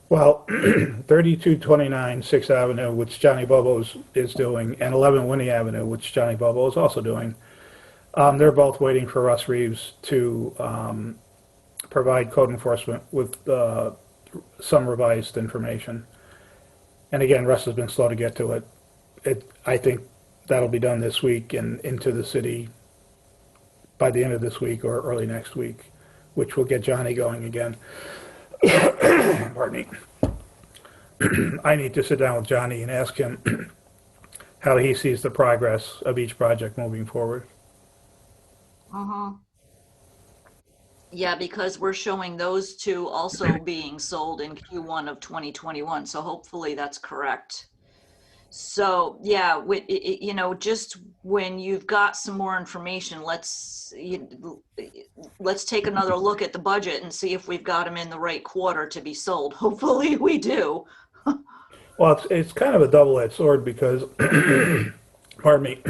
Well, 3229 Sixth Avenue, which Johnny Bobo's is doing, and 11 Winnie Avenue, which Johnny Bobo is also doing, they're both waiting for Russ Reeves to provide code enforcement with some revised information. And again, Russ has been slow to get to it. I think that'll be done this week and into the city by the end of this week or early next week, which will get Johnny going again. Pardon me. I need to sit down with Johnny and ask him how he sees the progress of each project moving forward. Yeah, because we're showing those two also being sold in Q1 of 2021, so hopefully that's correct. So, yeah, just when you've got some more information, let's take another look at the budget and see if we've got them in the right quarter to be sold. Hopefully we do. Well, it's kind of a double-edged sword because, pardon me,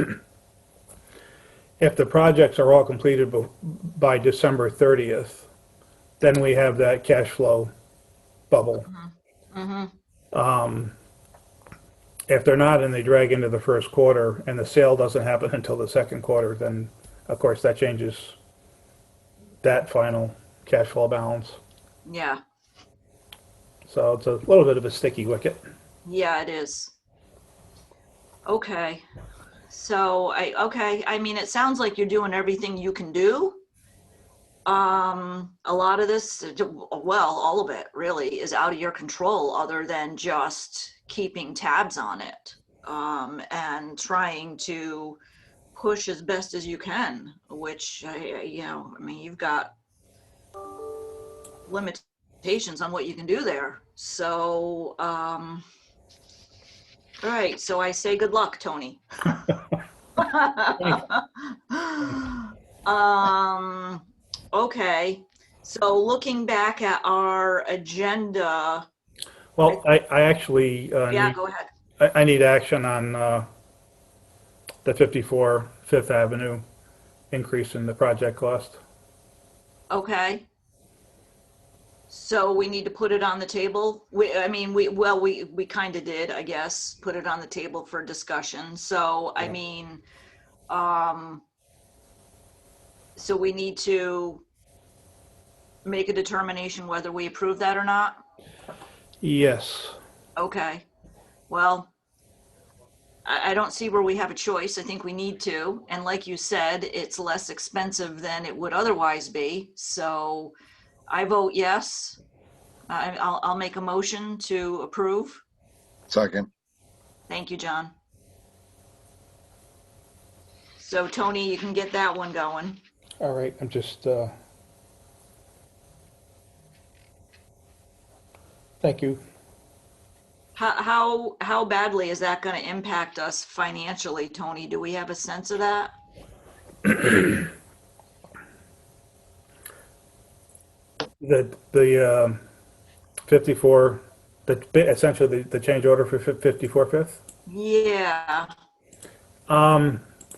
if the projects are all completed by December 30th, then we have that cash flow bubble. If they're not and they drag into the first quarter and the sale doesn't happen until the second quarter, then of course that changes that final cash flow balance. Yeah, So it's a little bit of a sticky wicket. yeah, it is. Okay. So I mean, it sounds like you're doing everything you can do. A lot of this, well, all of it really is out of your control other than just keeping tabs on it, and trying to push as best as you can, which, I mean, you've got limitations on what you can do there. So, all right, so I say good luck, Tony. Okay, so looking back at our agenda, Well, I actually yeah, need, go ahead. I need action on the 54 Fifth Avenue increase in the project cost. Okay. So we need to put it on the table. We kind of did, I guess, put it on the table for discussion. So, I mean, so we need to make a determination whether we approve that or not? Yes. Okay. Well, I don't see where we have a choice. I think we need to. And like you said, it's less expensive than it would otherwise be. So I vote yes. I'll make a motion to approve. Second. Thank you, John. So Tony, you can get that one going. All right, I'm just, thank you. How badly is that going to impact us financially, Tony? Do we have a sense of that? The 54, essentially the change order for 54 Fifth? Yeah.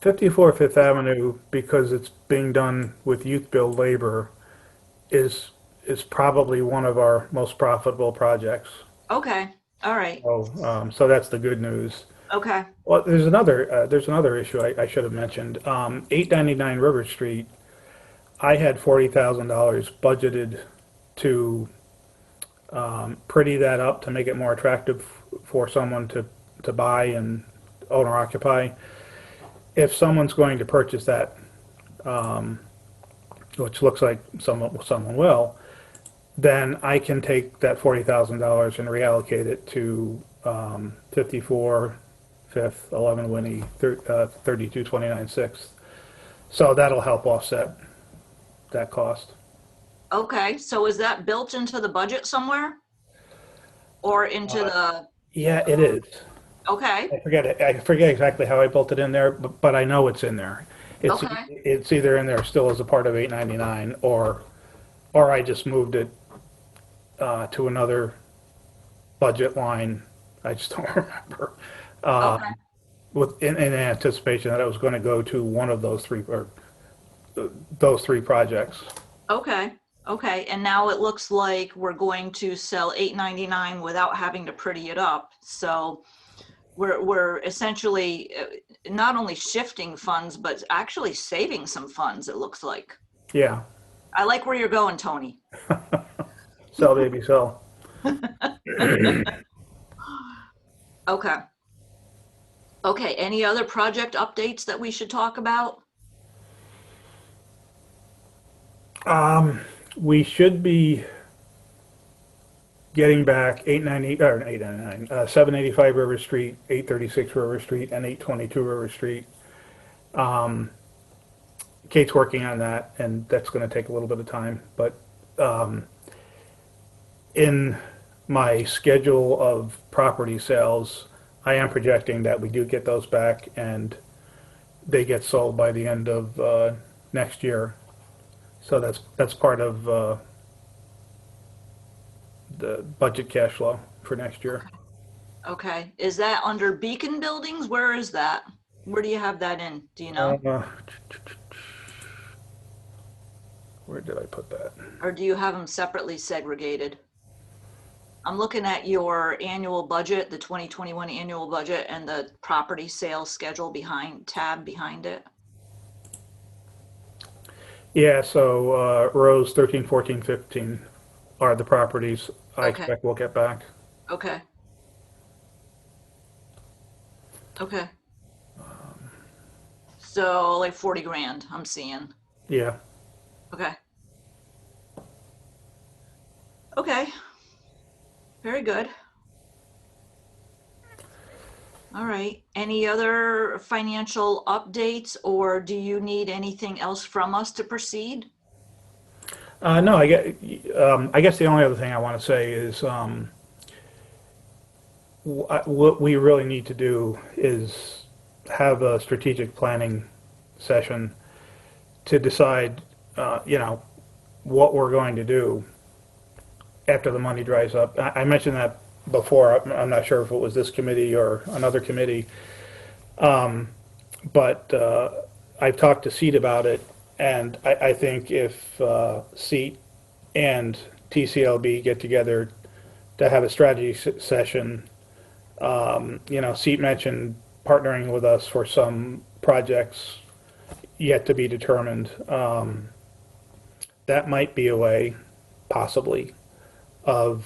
54 Fifth Avenue, because it's being done with youth build labor, is probably one of our most profitable projects. Okay. All right. So that's the good news. Okay. Well, there's another issue I should have mentioned. 899 River Street, I had $40,000 budgeted to pretty that up to make it more attractive for someone to buy and owner occupy. If someone's going to purchase that, which looks like someone will, then I can take that $40,000 and reallocate it to 54 Fifth, 11 Winnie, 3229 Sixth. So that'll help offset that cost. Okay, so is that built into the budget somewhere? Or into the, Yeah, it is. okay, I forget exactly how I built it in there, but I know it's in there. Okay. It's either in there still as a part of 899, or I just moved it to another budget line. I just don't remember. okay, In anticipation that I was going to go to one of those three, or those three projects. okay, okay. And now it looks like we're going to sell 899 without having to pretty it up. So we're essentially not only shifting funds, but actually saving some funds, it looks like. Yeah, I like where you're going, Tony. sell baby sell. Okay. Okay, any other project updates that we should talk about? We should be getting back 890, or 899, 785 River Street, 836 River Street, and 822 River Street. Kate's working on that, and that's going to take a little bit of time. But in my schedule of property sales, I am projecting that we do get those back, and they get sold by the end of next year. So that's part of the budget cash flow for next year. Okay, is that under Beacon Buildings? Where is that? Where do you have that in? Do you know? Where did I put that? Or do you have them separately segregated? I'm looking at your annual budget, the 2021 annual budget, and the property sales schedule tab behind it. Yeah, so rows 13, 14, 15 are the properties I Okay. expect we'll get back. Okay. Okay. So like 40 grand, I'm seeing. Yeah. Okay. Okay. Very good. All right. Any other financial updates, or do you need anything else from us to proceed? No, I guess the only other thing I want to say is what we really need to do is have a strategic planning session to decide, what we're going to do after the money dries up. I mentioned that before. I'm not sure if it was this committee or another committee. But I've talked to Seat about it, and I think if Seat and TCLB get together to have a strategy session, Seat mentioned partnering with us for some projects yet to be determined. That might be a way, possibly, of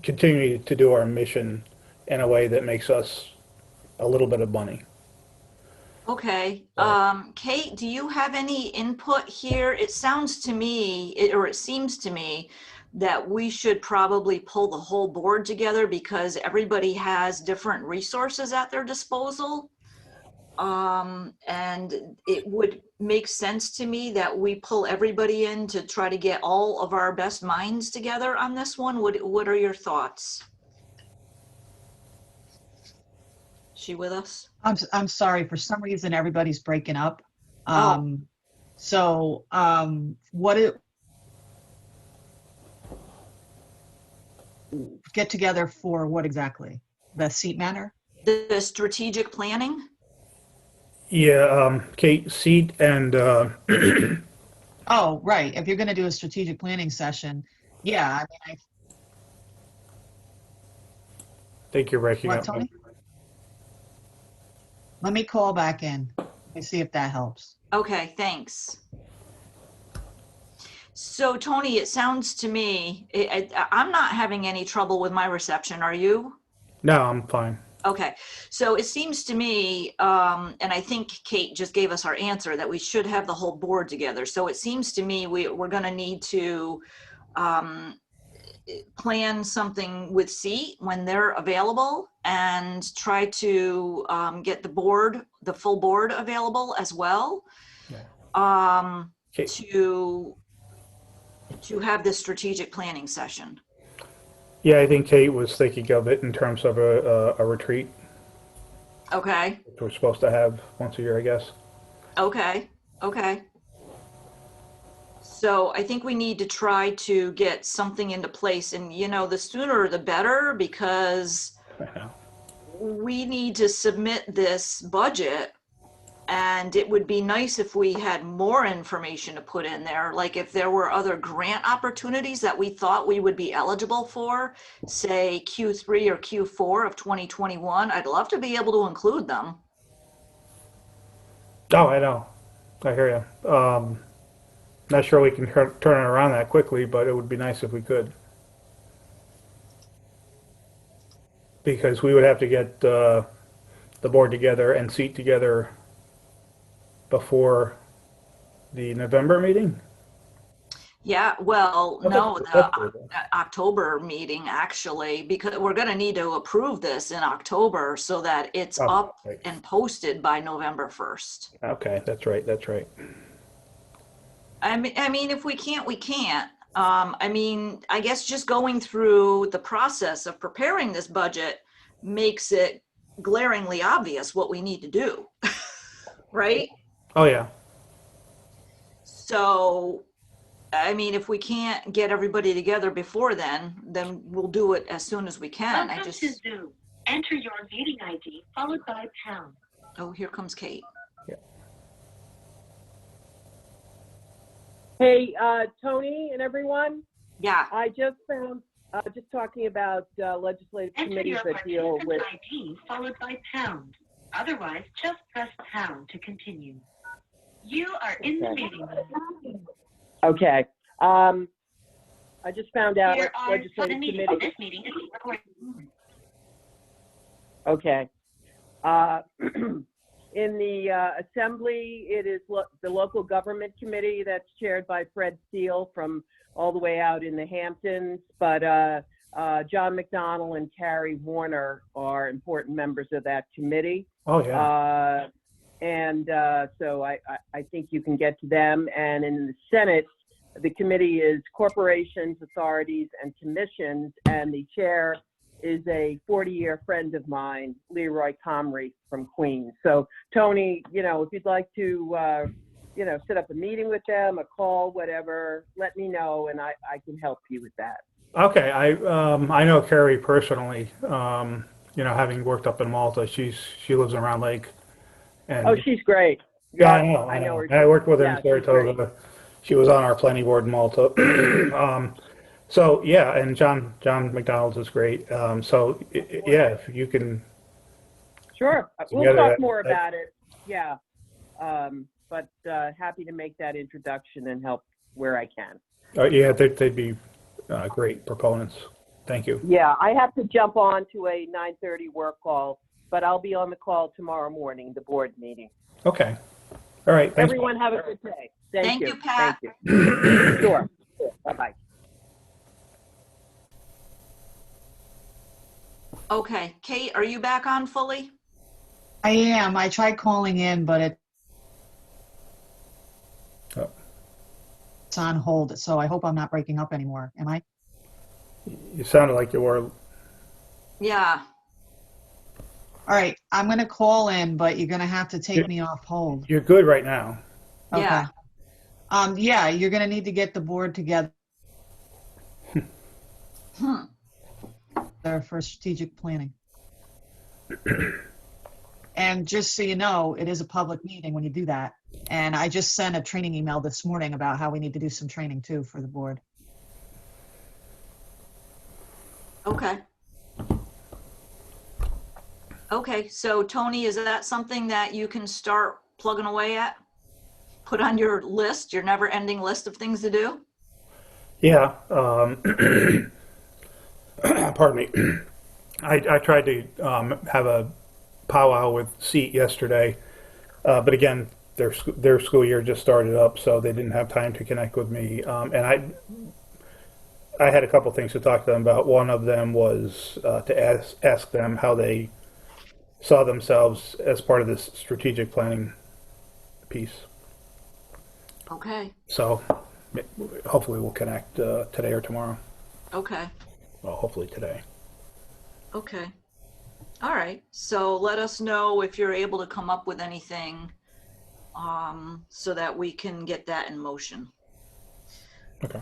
continuing to do our mission in a way that makes us a little bit of money. Okay. Kate, do you have any input here? It sounds to me, it seems to me that we should probably pull the whole board together because everybody has different resources at their disposal. And it would make sense to me that we pull everybody in to try to get all of our best minds together on this one. What are your thoughts? She with us? I'm sorry, for some reason, everybody's breaking up. Oh. Get together for what exactly? The seat manor? The strategic planning? Yeah, Kate, Seat and Oh, right. If you're going to do a strategic planning session, yeah. I mean, think you're breaking what, up. Tony? Let me call back in. Let me see if that helps. Okay, thanks. So Tony, it sounds to me, I'm not having any trouble with my reception, are you? No, I'm fine. Okay, so it seems to me, and I think Kate just gave us our answer, that we should have the whole board together. So it seems to me we're going to need to plan something with SEAT when they're available and try to get the full board available as well. Okay. To have this strategic planning session. Yeah, I think Kate was thinking of it in terms of a retreat, Okay, which we're supposed to have once a year, I guess. okay. So I think we need to try to get something into place, and the sooner the better, because we need to submit this budget, and it would be nice if we had more information to put in there, like if there were other grant opportunities that we thought we would be eligible for, say Q3 or Q4 of 2021. I'd love to be able to include them. Oh, I know. I hear you. Not sure we can turn it around that quickly, but it would be nice if we could. Because we would have to get the board together and SEAT together before the November meeting? Yeah, well, Okay, no, that's the good. October meeting, actually, because we're going to need to approve this in October so that it's Oh, up right. and posted by November 1st. Okay, that's right, that's right. I mean, if we can't, we can't. I guess just going through the process of preparing this budget makes it glaringly obvious what we need to do, right? Oh, yeah. So, if we can't get everybody together before then we'll do it as soon as we can. Welcome to Zoom. Enter your meeting ID followed by pound. Oh, here comes Kate. Hey, Tony and everyone, Yeah, I just found, just talking about legislative Enter committees your that deal participant with, ID followed by pound. Otherwise, just press pound to continue. You are in the Okay. meeting room. okay. I just found out There are legislative 7 meetings. committees. This meeting is recorded. Okay. In the Assembly, it is the Local Government Committee that's chaired by Fred Steele from all the way out in the Hamptons. But John McDonnell and Carrie Warner are important members of that committee. Oh, yeah. So I think you can get to them. And in the Senate, the committee is corporations, authorities, and commissions. And the chair is a 40-year friend of mine, Leroy Comrie from Queens. So Tony, if you'd like to, set up a meeting with them, a call, whatever, let me know and I can help you with that. Okay, I know Carrie personally, having worked up in Malta. She lives in Round Lake. And Oh, she's great. yeah, I know. I know her. I worked with her Yeah, in she's great. Saratoga. She was on our planning board in Malta. So yeah, and John McDonald is great. Yeah, if you can, Sure. We'll Together, talk more that- about it. Yeah. But happy to make that introduction and help where I can. yeah, they'd be great proponents. Thank you. Yeah, I have to jump on to a 9:30 work call, but I'll be on the call tomorrow morning, the board meeting. Okay. All right. Thanks. Everyone have a good day. Thank you. you, Pat. Thank you. Sure. Bye-bye. Okay, Kate, are you back on fully? I am. I tried calling in, but Oh. it's on hold. So I hope I'm not breaking up anymore. Am I? You sounded like you were. Yeah, All right. I'm going to call in, but you're going to have to take me off hold. You're good right now. Okay. Yeah. Yeah, you're going to need to get the board together for strategic planning. And just so you know, it is a public meeting when you do that. And I just sent a training email this morning about how we need to do some training too for the board. okay. Okay, so Tony, is that something that you can start plugging away at? Put on your list, your never-ending list of things to do? Yeah. Pardon me. I tried to have a powwow with SEAT yesterday, but again, their school year just started up, so they didn't have time to connect with me. And I had a couple things to talk to them about. One of them was to ask them how they saw themselves as part of this strategic planning piece. Okay, So hopefully we'll connect today or tomorrow. okay, Well, hopefully today. okay. All right, so let us know if you're able to come up with anything, so that we can get that in motion. Okay.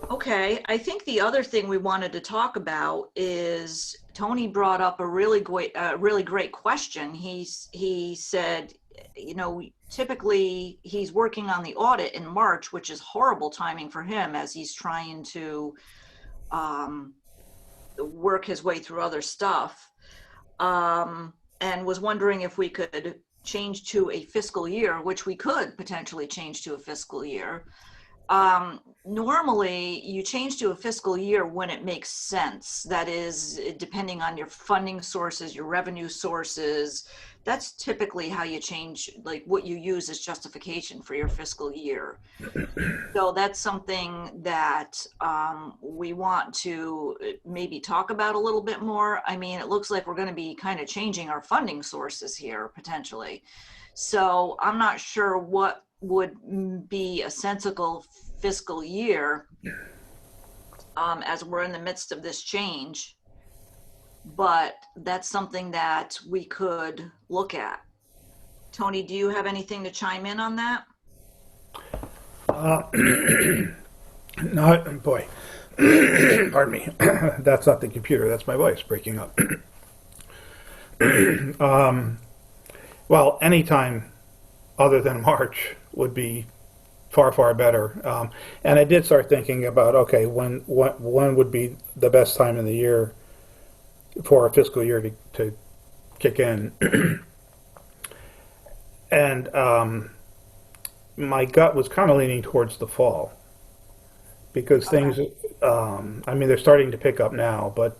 Okay, I think the other thing we wanted to talk about is Tony brought up a really great question. He said, you know, typically he's working on the audit in March, which is horrible timing for him as he's trying to work his way through other stuff. And was wondering if we could change to a fiscal year, which we could potentially change to a fiscal year. Normally you change to a fiscal year when it makes sense. That is, depending on your funding sources, your revenue sources, that's typically how you change, like what you use as justification for your fiscal year. So that's something that we want to maybe talk about a little bit more. I mean, it looks like we're going to be kind of changing our funding sources here potentially. So I'm not sure what would be a sensible fiscal year as we're in the midst of this change. But that's something that we could look at. Tony, do you have anything to chime in on that? No, boy. Pardon me. That's not the computer. That's my voice breaking up. Well, anytime other than March would be far, far better. And I did start thinking about, okay, when would be the best time in the year for a fiscal year to kick in? And my gut was kind of leaning towards the fall because things, I mean, they're starting to pick up now, but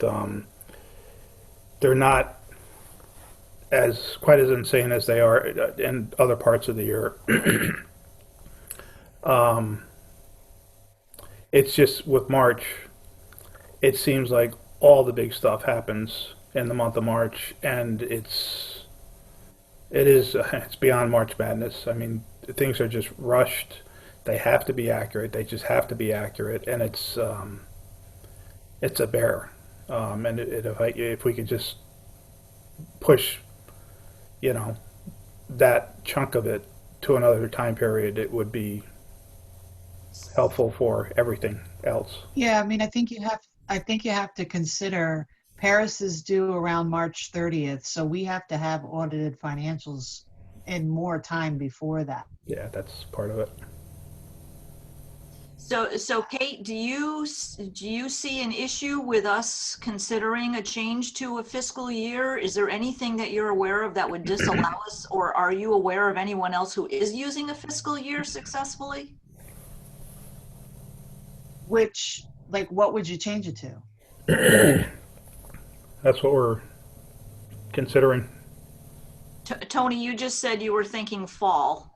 they're not quite as insane as they are in other parts of the year. It's just with March, it seems like all the big stuff happens in the month of March, and it's beyond March Madness. I mean, things are just rushed. They have to be accurate. They just have to be accurate, and it's a bear. And if we could just push, you know, that chunk of it to another time period, it would be helpful for everything else. Yeah, I mean, I think you have to consider Paris is due around March 30th, so we have to have audited financials in more time before that. Yeah, that's part of it. So Kate, do you see an issue with us considering a change to a fiscal year? Is there anything that you're aware of that would disallow us, or are you aware of anyone else who is using a fiscal year successfully? Which, like, what would you change it to? That's what we're considering. Tony, you just said you were thinking fall.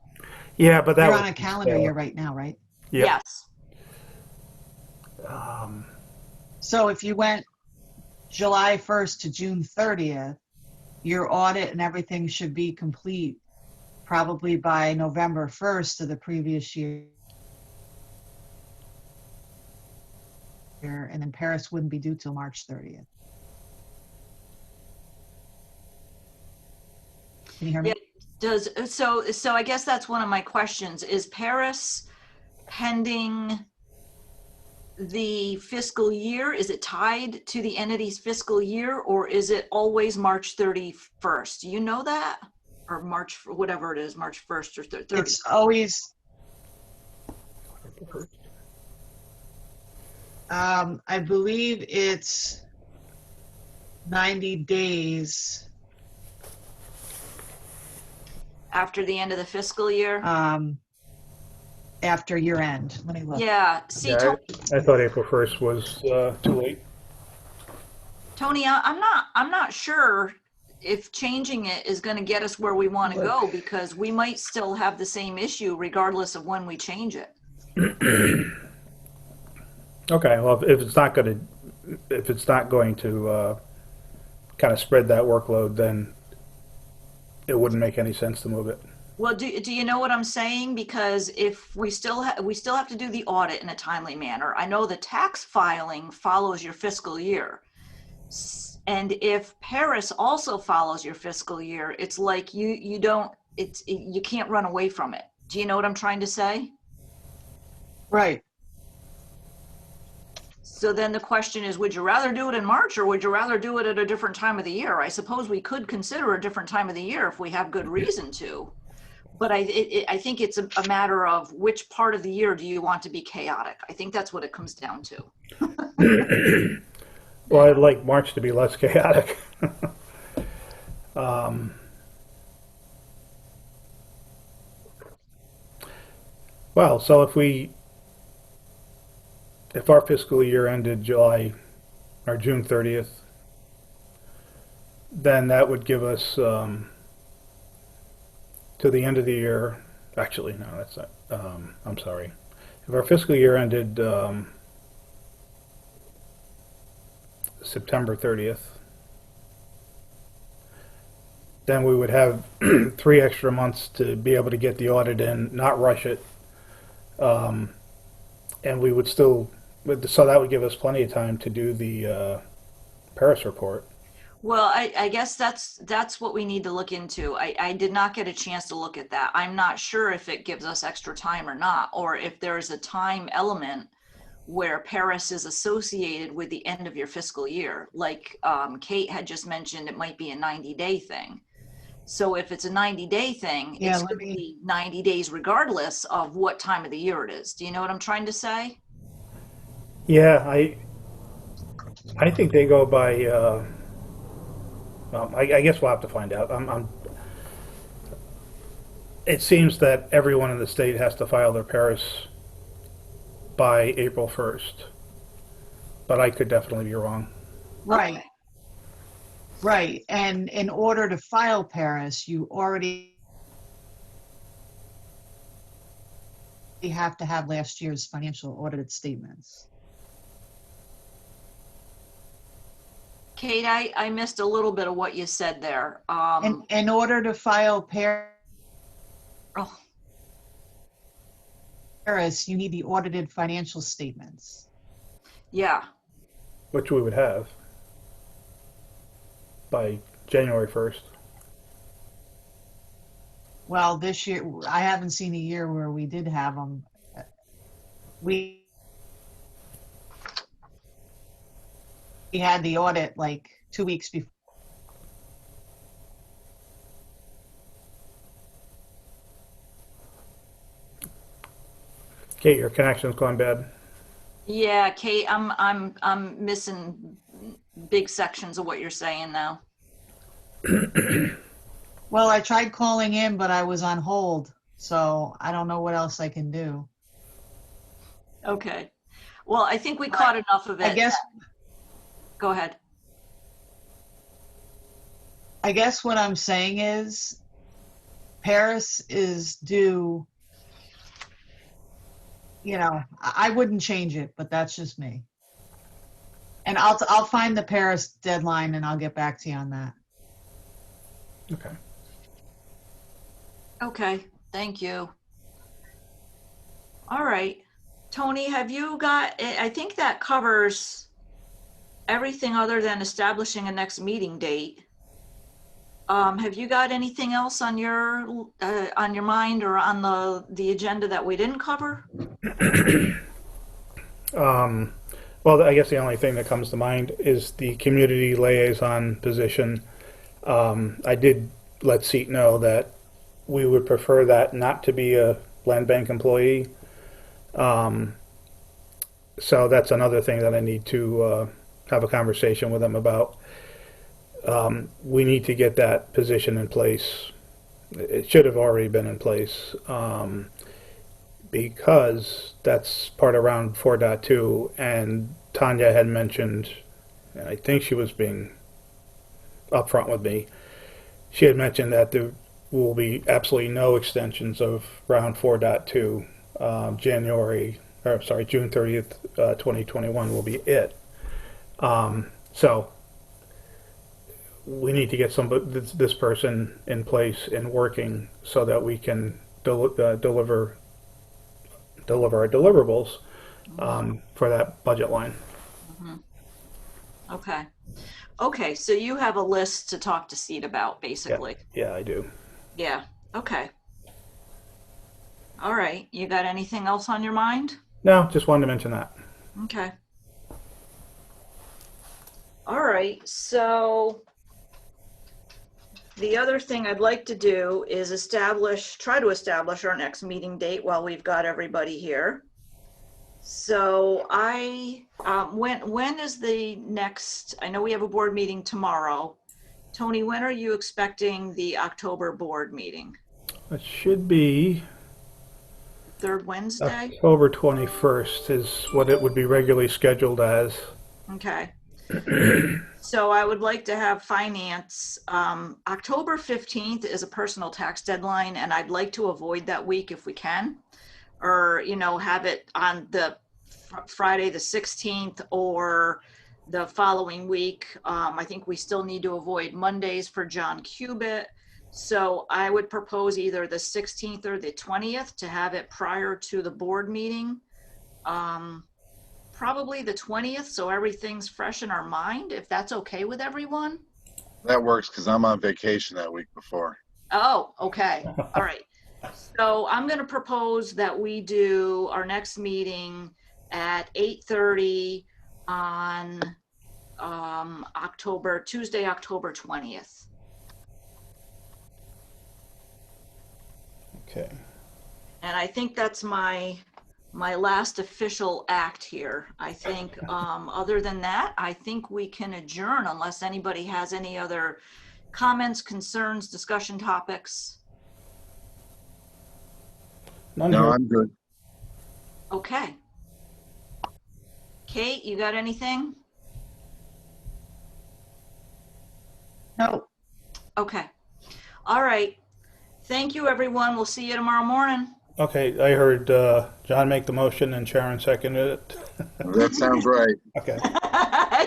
Yeah, but that You're was on a calendar year right now, right? Yeah. Yes. So if you went July 1st to June 30th, your audit and everything should be complete probably by November 1st of the previous year. And then Paris wouldn't be due till March 30th. Can you hear me? Yeah. So I guess that's one of my questions. Is Paris pending the fiscal year? Is it tied to the entity's fiscal year, or is it always March 31st? Do you know that? Or March, whatever it is, March 1st or 30th? It's always, I believe it's 90 days After the end of the fiscal year? after year end. Let me look. Yeah, see, Yeah, I thought April 1st was too late. Tony, I'm not sure if changing it is going to get us where we want to go, because we might still have the same issue regardless of when we change it. Okay, well, if it's not going to kind of spread that workload, then it wouldn't make any sense to move it. Well, do you know what I'm saying? Because if we still have to do the audit in a timely manner. I know the tax filing follows your fiscal year. And if Paris also follows your fiscal year, it's like you can't run away from it. Do you know what I'm trying to say? Right. So then the question is, would you rather do it in March or would you rather do it at a different time of the year? I suppose we could consider a different time of the year if we have good reason to. But I think it's a matter of which part of the year do you want to be chaotic. I think that's what it comes down to. Well, I'd like March to be less chaotic. Well, so if our fiscal year ended July or June 30th, then that would give us to the end of the year. Actually, no, that's not. I'm sorry. If our fiscal year ended September 30th, then we would have 3 extra months to be able to get the audit in, not rush it, and we would still. So that would give us plenty of time to do the Paris report. Well, I guess that's what we need to look into. I did not get a chance to look at that. I'm not sure if it gives us extra time or not, or if there's a time element where Paris is associated with the end of your fiscal year. Like Kate had just mentioned, it might be a 90-day thing. So if it's a 90-day thing, Yeah, it's going to be 90 days regardless of what time of the year it is. Do you know what I'm trying to say? Yeah, I think they go by. I guess we'll have to find out. It seems that everyone in the state has to file their Paris by April 1st, but I could definitely be wrong. Right. Okay. Right. And in order to file Paris, you already have to have last year's financial audited statements. Kate, I missed a little bit of what you said there. And in order to file Oh, Paris, you need the audited financial statements. yeah. Which we would have by January 1st. Well, this year, I haven't seen a year where we did have them. We had the audit like 2 weeks before. Kate, your connection's gone bad. Yeah, Kate, I'm missing big sections of what you're saying now. Well, I tried calling in, but I was on hold, so I don't know what else I can do. Okay. Well, I think we caught enough of it. I guess Go ahead. what I'm saying is Paris is due, I wouldn't change it, but that's just me. And I'll find the Paris deadline and I'll get back to you on that. Okay. Okay, thank you. All right. Tony, have you got, I think that covers everything other than establishing a next meeting date. Have you got anything else on your mind or on the agenda that we didn't cover? Well, I guess the only thing that comes to mind is the community liaison position. I did let SEAT know that we would prefer that not to be a land bank employee. So that's another thing that I need to have a conversation with them about. We need to get that position in place. It should have already been in place because that's part of round 4.2, and Tanya had mentioned, and I think she was being upfront with me, she had mentioned that there will be absolutely no extensions of round 4.2 January or sorry, June 30th, 2021 will be it. So we need to get this person in place and working so that we can deliver our deliverables for that budget line. Okay. Okay, so you have a list to talk to Seed about, basically. Yeah, I do. Yeah, okay. All right, you got anything else on your mind? No, just wanted to mention that. Okay. All right, so the other thing I'd like to do is try to establish our next meeting date while we've got everybody here. So when is the next, I know we have a board meeting tomorrow. Tony, when are you expecting the October board meeting? It should be Third Wednesday? October 21st is what it would be regularly scheduled as. Okay. So I would like to have finance, October 15th is a personal tax deadline, and I'd like to avoid that week if we can. Or, have it on the Friday the 16th or the following week. I think we still need to avoid Mondays for John Cubitt. So I would propose either the 16th or the 20th to have it prior to the board meeting. Probably the 20th, so everything's fresh in our mind, if that's okay with everyone. That works because I'm on vacation that week before. Oh, okay. All right. So I'm going to propose that we do our next meeting at 8:30 on Tuesday, October 20th. Okay. And I think that's my last official act here. I think other than that, I think we can adjourn unless anybody has any other comments, concerns, discussion topics. None No, here. I'm good. Okay. Kate, you got anything? No. Okay. All right. Thank you, everyone. We'll see you tomorrow morning. Okay, I heard John make the motion and Sharon seconded it. That sounds right. Okay.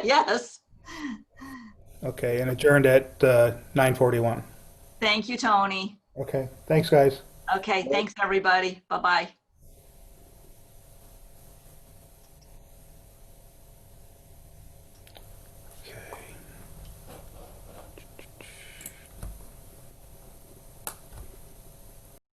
Yes. Okay, and adjourned at 9:41. Thank you, Tony. Okay, thanks, guys. Okay. Thanks, everybody. Bye-bye.